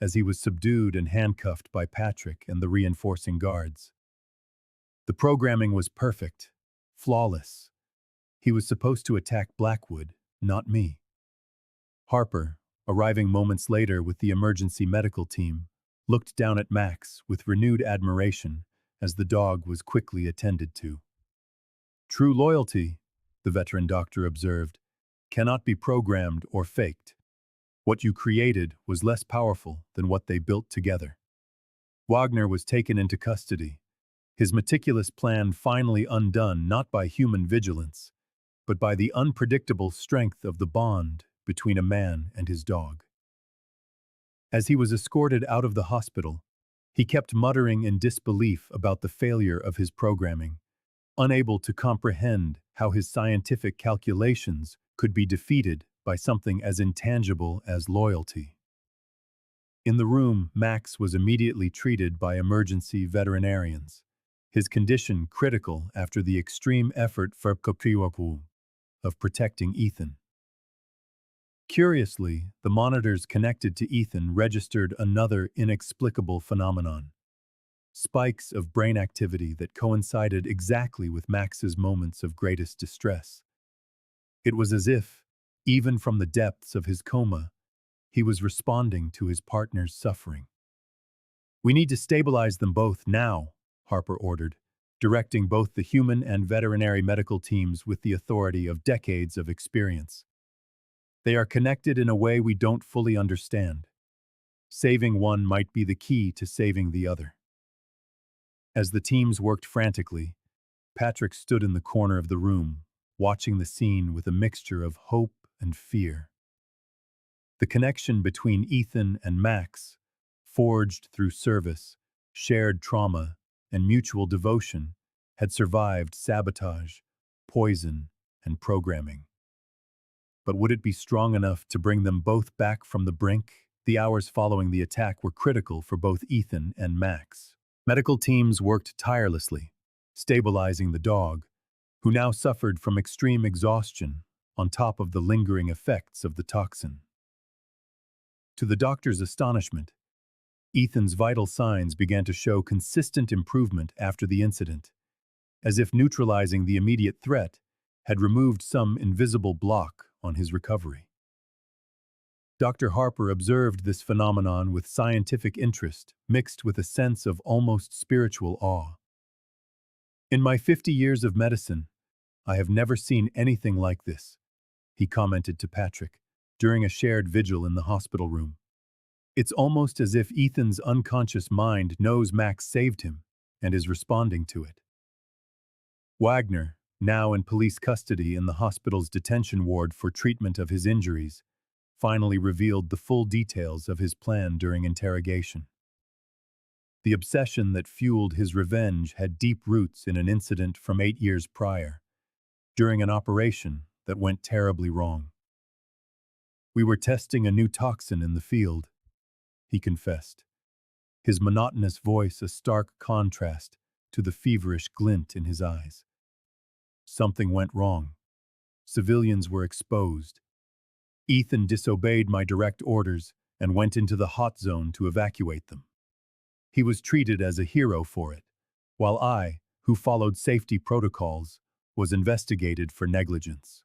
as he was subdued and handcuffed by Patrick and the reinforcing guards. The programming was perfect, flawless. He was supposed to attack Blackwood, not me. Harper, arriving moments later with the emergency medical team, looked down at Max with renewed admiration as the dog was quickly attended to. "True loyalty," the veteran doctor observed, "cannot be programmed or faked. What you created was less powerful than what they built together." Wagner was taken into custody, his meticulous plan finally undone not by human vigilance, but by the unpredictable strength of the bond between a man and his dog. As he was escorted out of the hospital, he kept muttering in disbelief about the failure of his programming, unable to comprehend how his scientific calculations could be defeated by something as intangible as loyalty. In the room, Max was immediately treated by emergency veterinarians, his condition critical after the extreme effort of protecting Ethan. Curiously, the monitors connected to Ethan registered another inexplicable phenomenon: spikes of brain activity that coincided exactly with Max's moments of greatest distress. It was as if, even from the depths of his coma, he was responding to his partner's suffering. "We need to stabilize them both now," Harper ordered, directing both the human and veterinary medical teams with the authority of decades of experience. "They are connected in a way we don't fully understand. Saving one might be the key to saving the other." As the teams worked frantically, Patrick stood in the corner of the room, watching the scene with a mixture of hope and fear. The connection between Ethan and Max, forged through service, shared trauma, and mutual devotion, had survived sabotage, poison, and programming. But would it be strong enough to bring them both back from the brink? The hours following the attack were critical for both Ethan and Max. Medical teams worked tirelessly, stabilizing the dog, who now suffered from extreme exhaustion on top of the lingering effects of the toxin. To the doctor's astonishment, Ethan's vital signs began to show consistent improvement after the incident, as if neutralizing the immediate threat had removed some invisible block on his recovery. Dr. Harper observed this phenomenon with scientific interest mixed with a sense of almost spiritual awe. "In my 50 years of medicine, I have never seen anything like this," he commented to Patrick during a shared vigil in the hospital room. "It's almost as if Ethan's unconscious mind knows Max saved him and is responding to it." Wagner, now in police custody in the hospital's detention ward for treatment of his injuries, finally revealed the full details of his plan during interrogation. The obsession that fueled his revenge had deep roots in an incident from 8 years prior, during an operation that went terribly wrong. "We were testing a new toxin in the field," he confessed, his monotonous voice a stark contrast to the feverish glint in his eyes. "Something went wrong. Civilians were exposed. Ethan disobeyed my direct orders and went into the hot zone to evacuate them. He was treated as a hero for it, while I, who followed safety protocols, was investigated for negligence."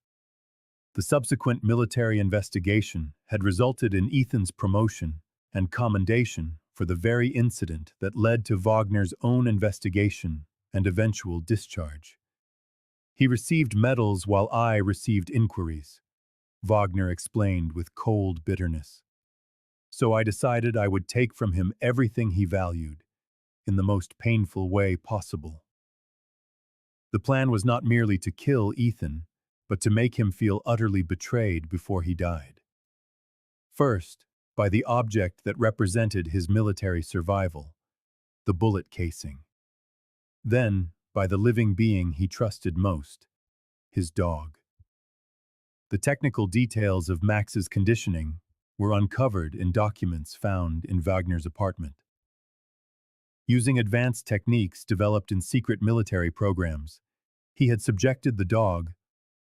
The subsequent military investigation had resulted in Ethan's promotion and commendation for the very incident that led to Wagner's own investigation and eventual discharge. "He received medals while I received inquiries," Wagner explained with cold bitterness. "So I decided I would take from him everything he valued, in the most painful way possible." The plan was not merely to kill Ethan, but to make him feel utterly betrayed before he died. First, by the object that represented his military survival, the bullet casing. Then, by the living being he trusted most, his dog. The technical details of Max's conditioning were uncovered in documents found in Wagner's apartment. Using advanced techniques developed in secret military programs, he had subjected the dog,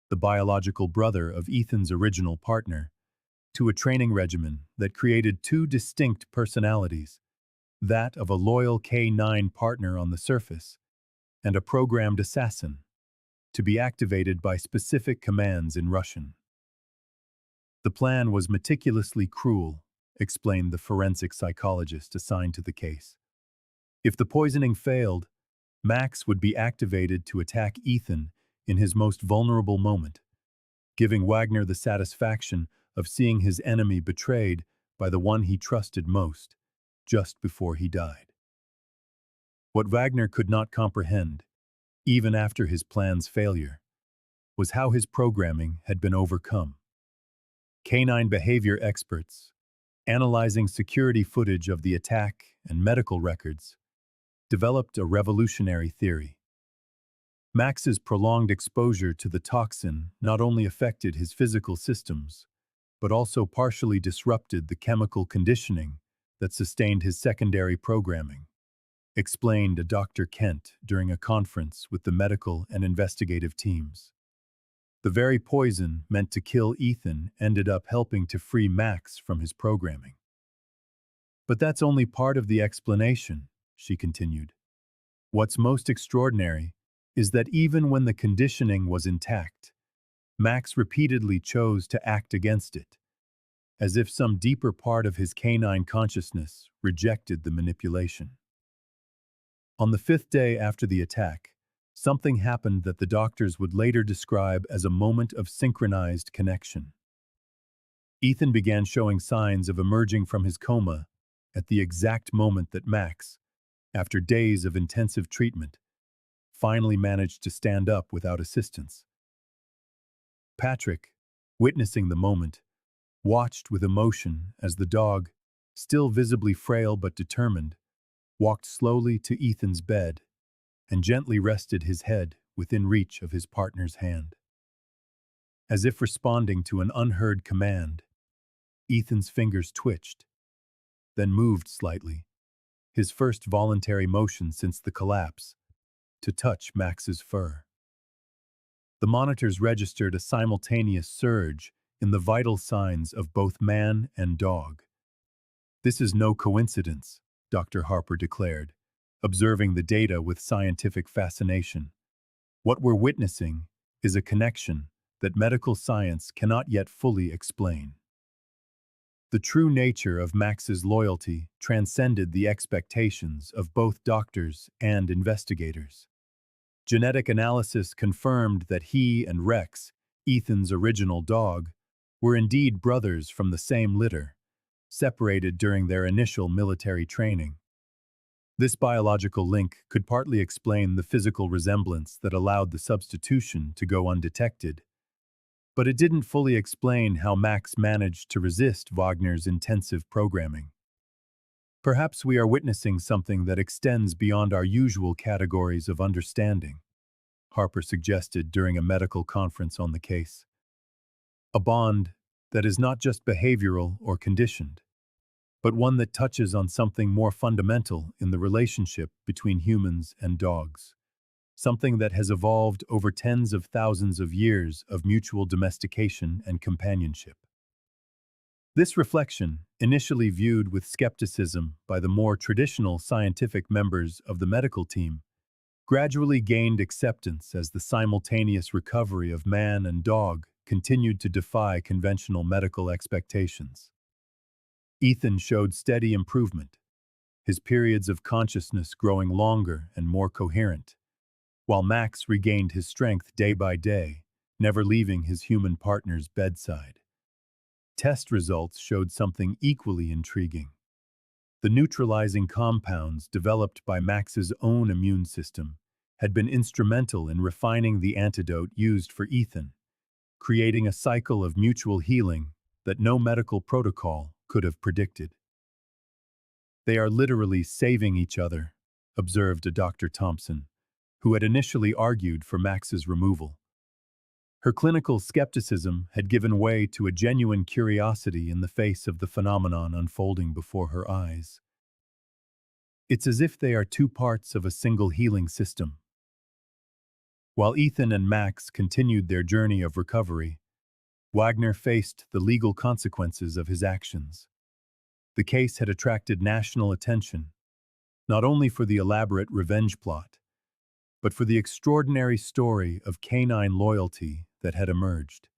the biological brother of Ethan's original partner, to a training regimen that created two distinct personalities, that of a loyal K-9 partner on the surface and a programmed assassin, to be activated by specific commands in Russian. The plan was meticulously cruel, explained the forensic psychologist assigned to the case. If the poisoning failed, Max would be activated to attack Ethan in his most vulnerable moment, giving Wagner the satisfaction of seeing his enemy betrayed by the one he trusted most, just before he died. What Wagner could not comprehend, even after his plan's failure, was how his programming had been overcome. Canine behavior experts, analyzing security footage of the attack and medical records, developed a revolutionary theory. Max's prolonged exposure to the toxin not only affected his physical systems, but also partially disrupted the chemical conditioning that sustained his secondary programming, explained a Dr. Kent during a conference with the medical and investigative teams. The very poison meant to kill Ethan ended up helping to free Max from his programming. But that's only part of the explanation, she continued. What's most extraordinary is that even when the conditioning was intact, Max repeatedly chose to act against it, as if some deeper part of his canine consciousness rejected the manipulation. On the fifth day after the attack, something happened that the doctors would later describe as a moment of synchronized connection. Ethan began showing signs of emerging from his coma at the exact moment that Max, after days of intensive treatment, finally managed to stand up without assistance. Patrick, witnessing the moment, watched with emotion as the dog, still visibly frail but determined, walked slowly to Ethan's bed and gently rested his head within reach of his partner's hand. As if responding to an unheard command, Ethan's fingers twitched, then moved slightly, his first voluntary motion since the collapse, to touch Max's fur. The monitors registered a simultaneous surge in the vital signs of both man and dog. "This is no coincidence," Dr. Harper declared, observing the data with scientific fascination. "What we're witnessing is a connection that medical science cannot yet fully explain." The true nature of Max's loyalty transcended the expectations of both doctors and investigators. Genetic analysis confirmed that he and Rex, Ethan's original dog, were indeed brothers from the same litter, separated during their initial military training. This biological link could partly explain the physical resemblance that allowed the substitution to go undetected, but it didn't fully explain how Max managed to resist Wagner's intensive programming. "Perhaps we are witnessing something that extends beyond our usual categories of understanding," Harper suggested during a medical conference on the case. "A bond that is not just behavioral or conditioned, but one that touches on something more fundamental in the relationship between humans and dogs, something that has evolved over tens of thousands of years of mutual domestication and companionship." This reflection, initially viewed with skepticism by the more traditional scientific members of the medical team, gradually gained acceptance as the simultaneous recovery of man and dog continued to defy conventional medical expectations. Ethan showed steady improvement, his periods of consciousness growing longer and more coherent, while Max regained his strength day by day, never leaving his human partner's bedside. Test results showed something equally intriguing. The neutralizing compounds developed by Max's own immune system had been instrumental in refining the antidote used for Ethan, creating a cycle of mutual healing that no medical protocol could could have predicted. They are literally saving each other, observed a Dr. Thompson, who had initially argued for Max's removal. Her clinical skepticism had given way to a genuine curiosity in the face of the phenomenon unfolding before her eyes. It's as if they are two parts of a single healing system. While Ethan and Max continued their journey of recovery, Wagner faced the legal consequences of his actions. The case had attracted national attention, not only for the elaborate revenge plot, but for the extraordinary story of canine loyalty that had emerged.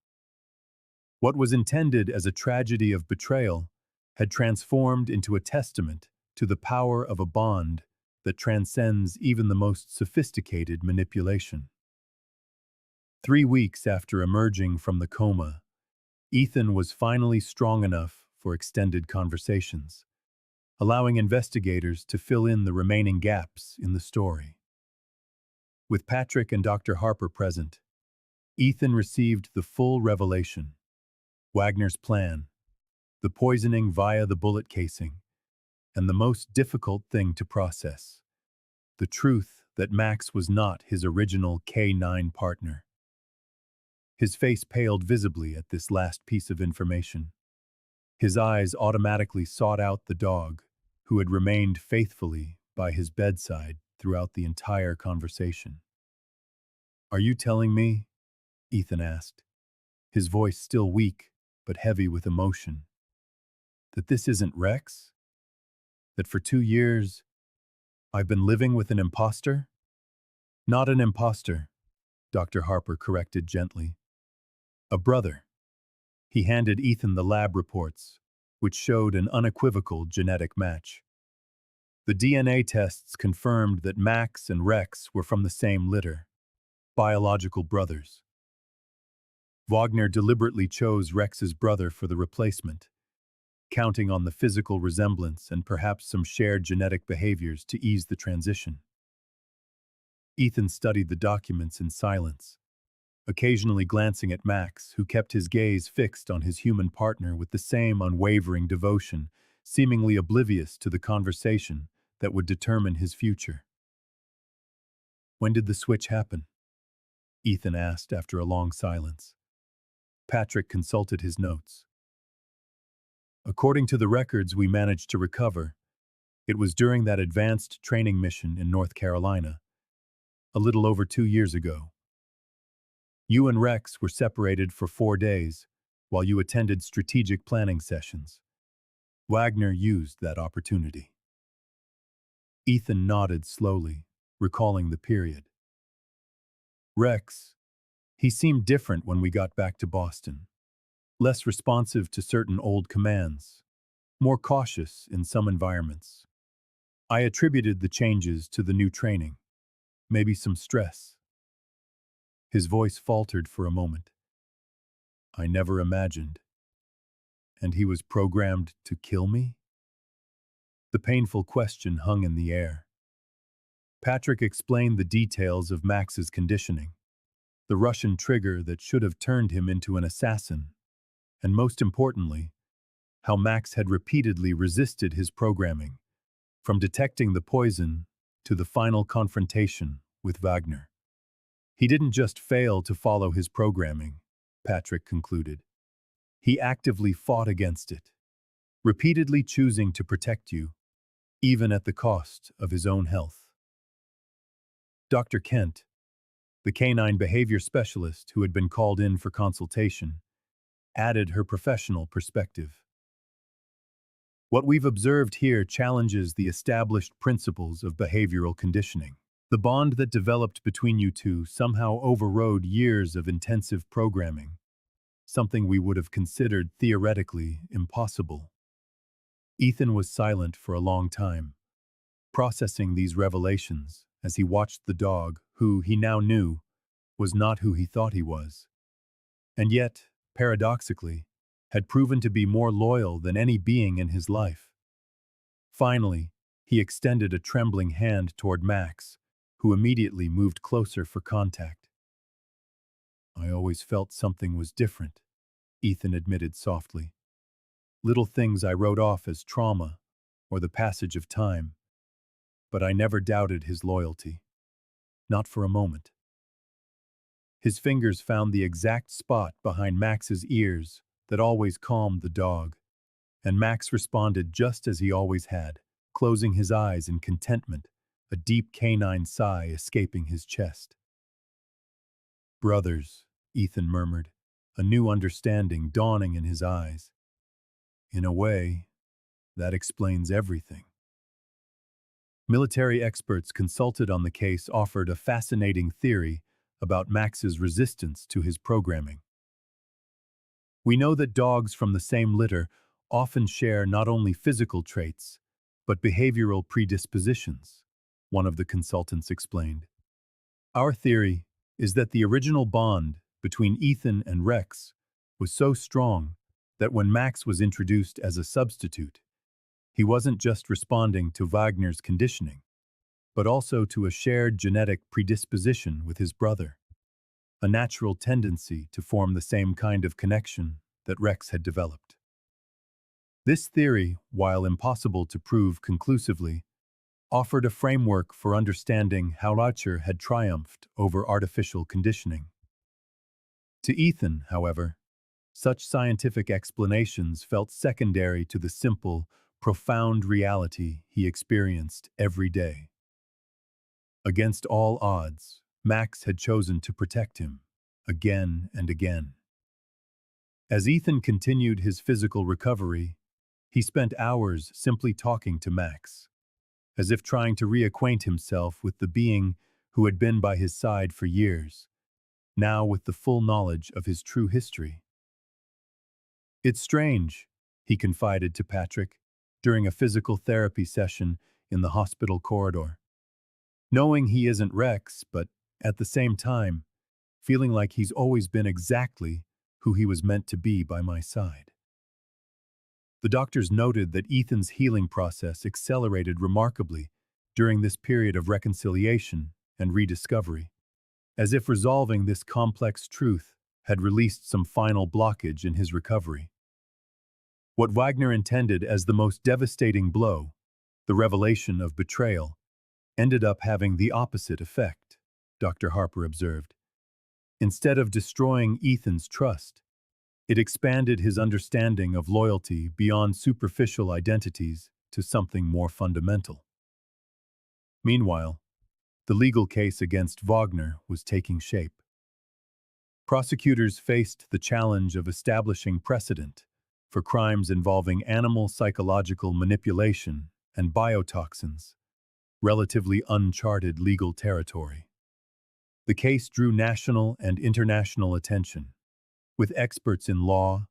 What was intended as a tragedy of betrayal had transformed into a testament to the power of a bond that transcends even the most sophisticated manipulation. 3 weeks after emerging from the coma, Ethan was finally strong enough for extended conversations, allowing investigators to fill in the remaining gaps in the story. With Patrick and Dr. Harper present, Ethan received the full revelation: Wagner's plan, the poisoning via the bullet casing, and the most difficult thing to process: the truth that Max was not his original K-9 partner. His face paled visibly at this last piece of information. His eyes automatically sought out the dog, who had remained faithfully by his bedside throughout the entire conversation. "Are you telling me," Ethan asked, his voice still weak but heavy with emotion, "that this isn't Rex? That for 2 years I've been living with an imposter?" "Not an imposter," Dr. Harper corrected gently. "A brother." He handed Ethan the lab reports, which showed an unequivocal genetic match. The DNA tests confirmed that Max and Rex were from the same litter, biological brothers. Wagner deliberately chose Rex's brother for the replacement, counting on the physical resemblance and perhaps some shared genetic behaviors to ease the transition. Ethan studied the documents in silence, occasionally glancing at Max, who kept his gaze fixed on his human partner with the same unwavering devotion, seemingly oblivious to the conversation that would determine his future. "When did the switch happen?" Ethan asked after a long silence. Patrick consulted his notes. "According to the records we managed to recover, it was during that advanced training mission in North Carolina, a little over 2 years ago. You and Rex were separated for 4 days while you attended strategic planning sessions. Wagner used that opportunity." Ethan nodded slowly, recalling the period. "Rex, he seemed different when we got back to Boston. Less responsive to certain old commands, more cautious in some environments. I attributed the changes to the new training, maybe some stress." His voice faltered for a moment. "I never imagined. And he was programmed to kill me?" The painful question hung in the air. Patrick explained the details of Max's conditioning, the Russian trigger that should have turned him into an assassin, and most importantly, how Max had repeatedly resisted his programming, from detecting the poison to the final confrontation with Wagner. "He didn't just fail to follow his programming," Patrick concluded. "He actively fought against it, repeatedly choosing to protect you, even at the cost of his own health." Dr. Kent, the canine behavior specialist who had been called in for consultation, added her professional perspective. "What we've observed here challenges the established principles of behavioral conditioning. The bond that developed between you two somehow overrode years of intensive programming, something we would have considered theoretically impossible." Ethan was silent for a long time, processing these revelations as he watched the dog, who he now knew was not who he thought he was, and yet, paradoxically, had proven to be more loyal than any being in his life. Finally, he extended a trembling hand toward Max, who immediately moved closer for contact. "I always felt something was different," Ethan admitted softly. little things I wrote off as trauma or the passage of time, but I never doubted his loyalty. Not for a moment. His fingers found the exact spot behind Max's ears that always calmed the dog, and Max responded just as he always had, closing his eyes in contentment, a deep canine sigh escaping his chest. Brothers, Ethan murmured, a new understanding dawning in his eyes. In a way, that explains everything. Military experts consulted on the case offered a fascinating theory about Max's resistance to his programming. We know that dogs from the same litter often share not only physical traits, but behavioral predispositions, one of the consultants explained. Our theory is that the original bond between Ethan and Rex was so strong that when Max was introduced as a substitute, he wasn't just responding to Wagner's conditioning, but also to a shared genetic predisposition with his brother, a natural tendency to form the same kind of connection that Rex had developed. This theory, while impossible to prove conclusively, offered a framework for understanding how nature had triumphed over artificial conditioning. To Ethan, however, such scientific explanations felt secondary to the simple, profound reality he experienced every day. Against all odds, Max had chosen to protect him, again and again. As Ethan continued his physical recovery, he spent hours simply talking to Max, as if trying to reacquaint himself with the being who had been by his side for years, now with the full knowledge of his true history. "It's strange," he confided to Patrick during a physical therapy session in the hospital corridor. "Knowing he isn't Rex, but at the same time, feeling like he's always been exactly who he was meant to be by my side." The doctors noted that Ethan's healing process accelerated remarkably during this period of reconciliation and rediscovery, as if resolving this complex truth had released some final blockage in his recovery. What Wagner intended as the most devastating blow, the revelation of betrayal, ended up having the opposite effect, Dr. Harper observed. Instead of destroying Ethan's trust, it expanded his understanding of loyalty beyond superficial identities to something more fundamental. Meanwhile, the legal case against Wagner was taking shape. Prosecutors faced the challenge of establishing precedent for crimes involving animal psychological manipulation and biotoxins, relatively uncharted legal territory. The case drew national and international attention, with experts in law,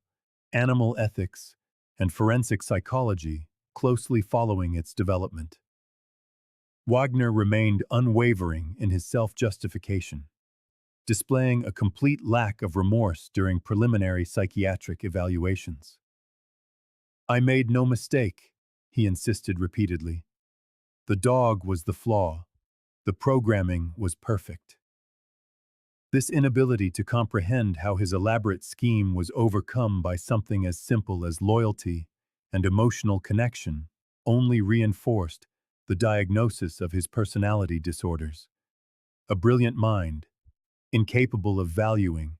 animal ethics, and forensic psychology closely following its development. Wagner remained unwavering in his self-justification, displaying a complete lack of remorse during preliminary psychiatric evaluations. "I made no mistake," he insisted repeatedly. "The dog was the flaw. The programming was perfect." This inability to comprehend how his elaborate scheme was overcome by something as simple as loyalty and emotional connection only reinforced the diagnosis of his personality disorders. A brilliant mind, incapable of valuing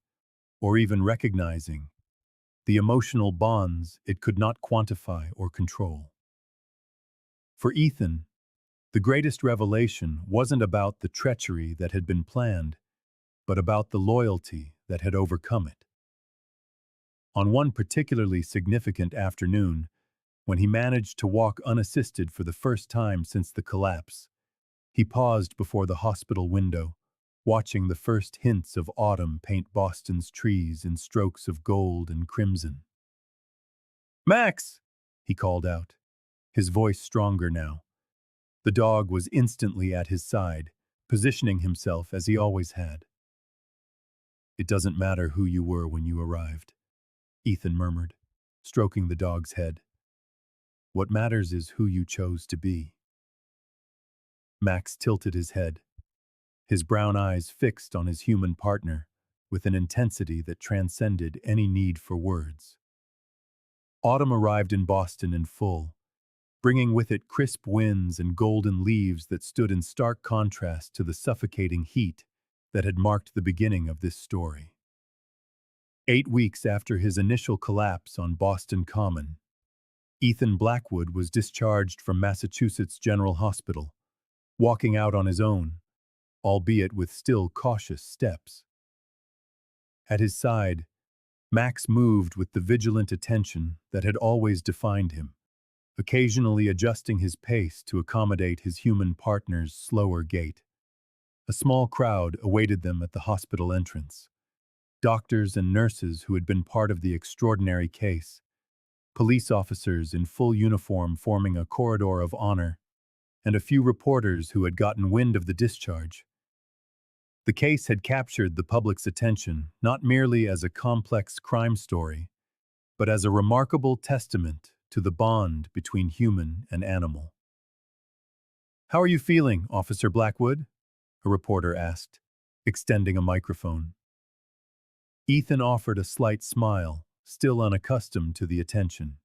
or even recognizing the emotional bonds it could not quantify or control. For Ethan, the greatest revelation wasn't about the treachery that had been planned, but about the loyalty that had overcome it. On one particularly significant afternoon, when he managed to walk unassisted for the first time since the collapse, he paused before the hospital window, watching the first hints of autumn paint Boston's trees in strokes of gold and crimson. "Max!" he called out, his voice stronger now. The dog was instantly at his side, positioning himself as he always had. "It doesn't matter who you were when you arrived," Ethan murmured, stroking the dog's head. "What matters is who you chose to be." Max tilted his head, his brown eyes fixed on his human partner with an intensity that transcended any need for words. Autumn arrived in Boston in full, bringing with it crisp winds and golden leaves that stood in stark contrast to the suffocating heat that had marked the beginning of this story. 8 weeks after his initial collapse on Boston Common, Ethan Blackwood was discharged from Massachusetts General Hospital, walking out on his own, albeit with still cautious steps. At his side, Max moved with the vigilant attention that had always defined him, occasionally adjusting his pace to accommodate his human partner's slower gait. A small crowd awaited them at the hospital entrance. Doctors and nurses who had been part of the extraordinary case, police officers in full uniform forming a corridor of honor, and a few reporters who had gotten wind of the discharge. The case had captured the public's attention not merely as a complex crime story, but as a remarkable testament to the bond between human and animal. "How are you feeling, Officer Blackwood?" a reporter asked, extending a microphone. Ethan offered a slight smile, still unaccustomed to the attention.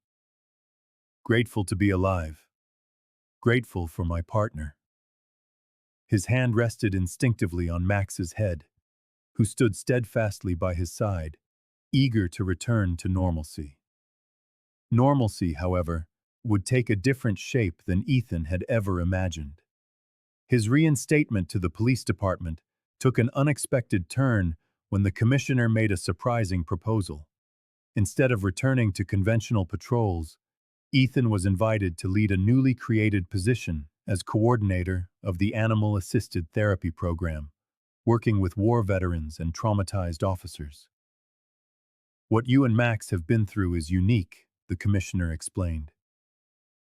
"Grateful to be alive. Grateful for my partner." His hand rested instinctively on Max's head, who stood steadfastly by his side, eager to return to normalcy. Normalcy, however, would take a different shape than Ethan had ever imagined. His reinstatement to the police department took an unexpected turn when the commissioner made a surprising proposal. Instead of returning to conventional patrols, Ethan was invited to lead a newly created position as coordinator of the Animal Assisted Therapy Program, working with war veterans and traumatized officers. "What you and Max have been through is unique," the commissioner explained.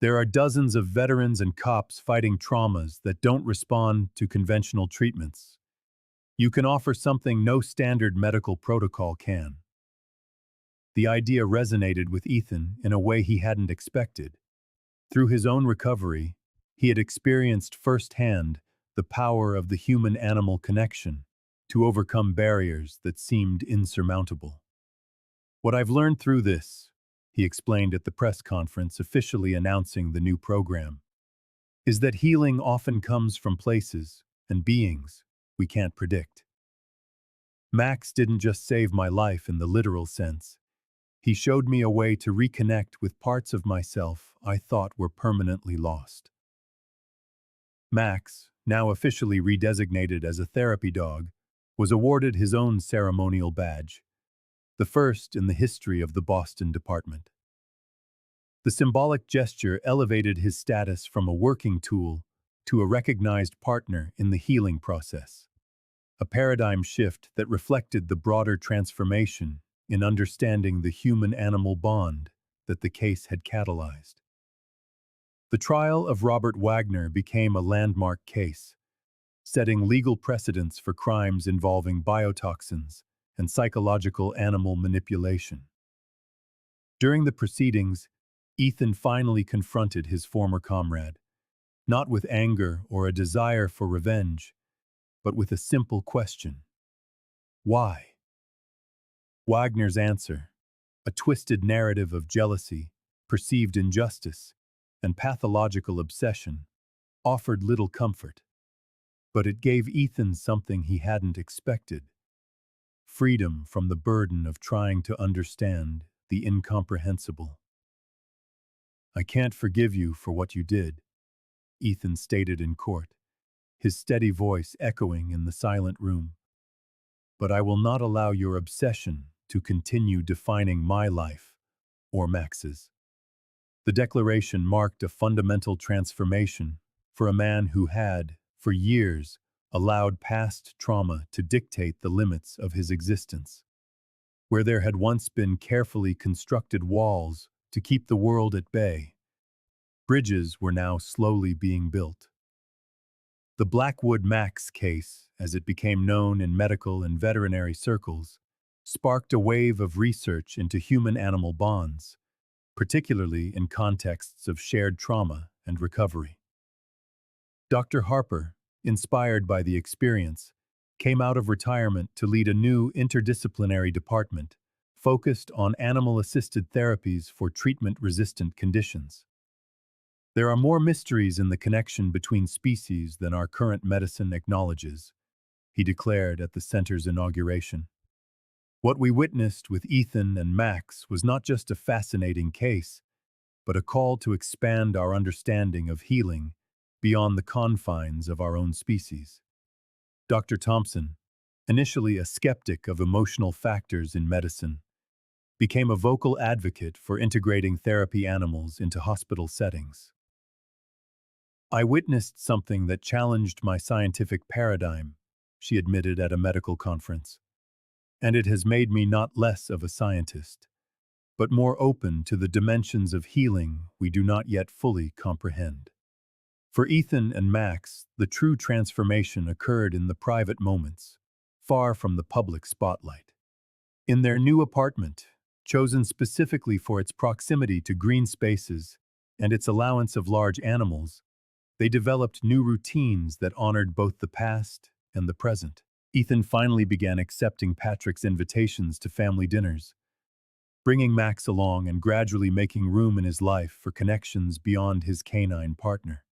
"There are dozens of veterans and cops fighting traumas that don't respond to conventional treatments. You can offer something no standard medical protocol can." The idea resonated with Ethan in a way he hadn't expected. Through his own recovery, he had experienced firsthand the power of the human-animal connection to overcome barriers that seemed insurmountable. "What I've learned through this," he explained at the press conference officially announcing the new program, "is that healing often comes from places and beings we can't predict." Max didn't just save my life in the literal sense. He showed me a way to reconnect with parts of myself I thought were permanently lost. Max, now officially redesignated as a therapy dog, was awarded his own ceremonial badge, the first in the history of the Boston department. The symbolic gesture elevated his status from a working tool to a recognized partner in the healing process, a paradigm shift that reflected the broader transformation in understanding the human-animal bond that the case had catalyzed. The trial of Robert Wagner became a landmark case, setting legal precedents for crimes involving biotoxins and psychological animal manipulation. During the proceedings, Ethan finally confronted his former comrade, not with anger or a desire for revenge, but with a simple question: why? Wagner's answer, a twisted narrative of jealousy, perceived injustice, and pathological obsession, offered little comfort. But it gave Ethan something he hadn't expected: freedom from the burden of trying to understand the incomprehensible. "I can't forgive you for what you did," Ethan stated in court, his steady voice echoing in the silent room. "But I will not allow your obsession to continue defining my life or Max's." The declaration marked a fundamental transformation for a man who had, for years, allowed past trauma to dictate the limits of his existence. Where there had once been carefully constructed walls to keep the world at bay, bridges were now slowly being built. The Blackwood Max case, as it became known in medical and veterinary circles, sparked a wave of research into human-animal bonds, particularly in contexts of shared trauma and recovery. Dr. Harper, inspired by the experience, came out of retirement to lead a new interdisciplinary department focused on animal-assisted therapies for treatment-resistant conditions. There are more mysteries in the connection between species than our current medicine acknowledges, he declared at the center's inauguration. What we witnessed with Ethan and Max was not just a fascinating case, but a call to expand our understanding of healing beyond the confines of our own species. Dr. Thompson, initially a skeptic of emotional factors in medicine, became a vocal advocate for integrating therapy animals into hospital settings. I witnessed something that challenged my scientific paradigm, she admitted at a medical conference, and it has made me not less of a scientist, but more open to the dimensions of healing we do not yet fully comprehend. For Ethan and Max, the true transformation occurred in the private moments, far from the public spotlight. In their new apartment, chosen specifically for its proximity to green spaces and its allowance of large animals, they developed new routines that honored both the past and the present. Ethan finally began accepting Patrick's invitations to family dinners, bringing Max along and gradually making room in his life for connections beyond his canine partner.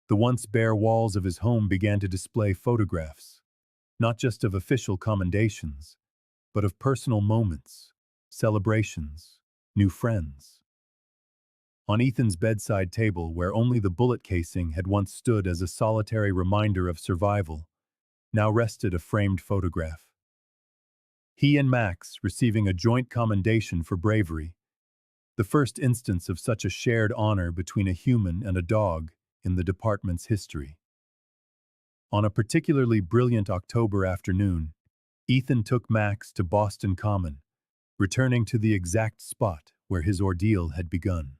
The once bare walls of his home began to display photographs, not just of official commendations, but of personal moments, celebrations, new friends. On Ethan's bedside table, where only the bullet casing had once stood as a solitary reminder of survival, now rested a framed photograph. He and Max receiving a joint commendation for bravery, the first instance of such a shared honor between a human and a dog in the department's history. On a particularly brilliant October afternoon, Ethan took Max to Boston Common, returning to the exact spot where his ordeal had begun.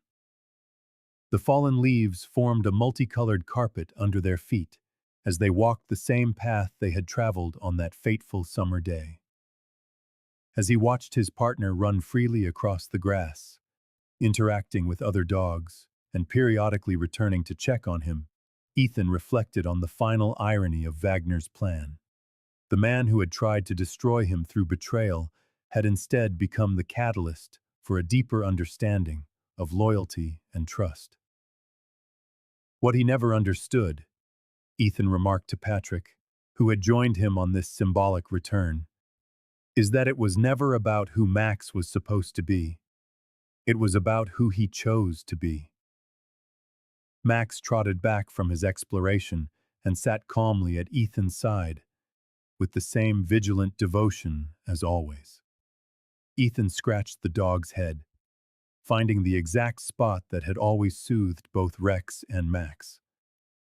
The fallen leaves formed a multicolored carpet under their feet as they walked the same path they had traveled on that fateful summer day. As he watched his partner run freely across the grass, interacting with other dogs, and periodically returning to check on him, Ethan reflected on the final irony of Wagner's plan. The man who had tried to destroy him through betrayal had instead become the catalyst for a deeper understanding of loyalty and trust. What he never understood, Ethan remarked to Patrick, who had joined him on this symbolic return, is that it was never about who Max was supposed to be. It was about who he chose to be. Max trotted back from his exploration and sat calmly at Ethan's side, with the same vigilant devotion as always. Ethan scratched the dog's head, finding the exact spot that had always soothed both Rex and Max,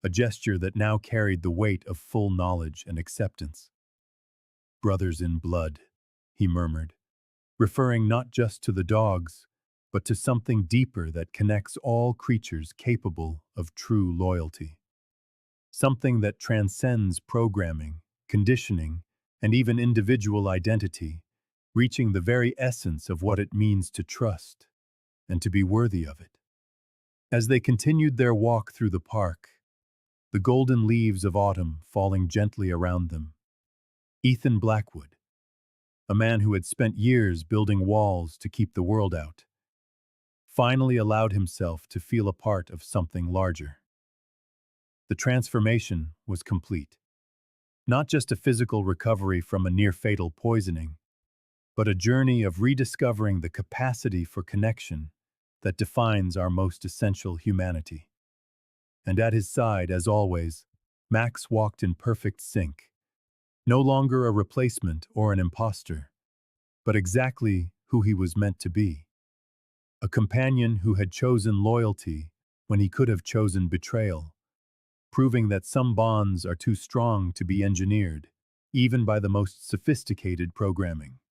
a gesture that now carried the weight of full knowledge and acceptance. "Brothers in blood," he murmured, referring not just to the dogs, but to something deeper that connects all creatures capable of true loyalty. Something that transcends programming, conditioning, and even individual identity, reaching the very essence of what it means to trust and to be worthy of it. As they continued their walk through the park, the golden leaves of autumn falling gently around them, Ethan Blackwood, a man who had spent years building walls to keep the world out, finally allowed himself to feel a part of something larger. The transformation was complete. Not just a physical recovery from a near-fatal poisoning, but a journey of rediscovering the capacity for connection that defines our most essential humanity. And at his side, as always, Max walked in perfect sync, no longer a replacement or an imposter, but exactly who he was meant to be. A companion who had chosen loyalty when he could have chosen betrayal, proving that some bonds are too strong to be engineered, even by the most sophisticated programming.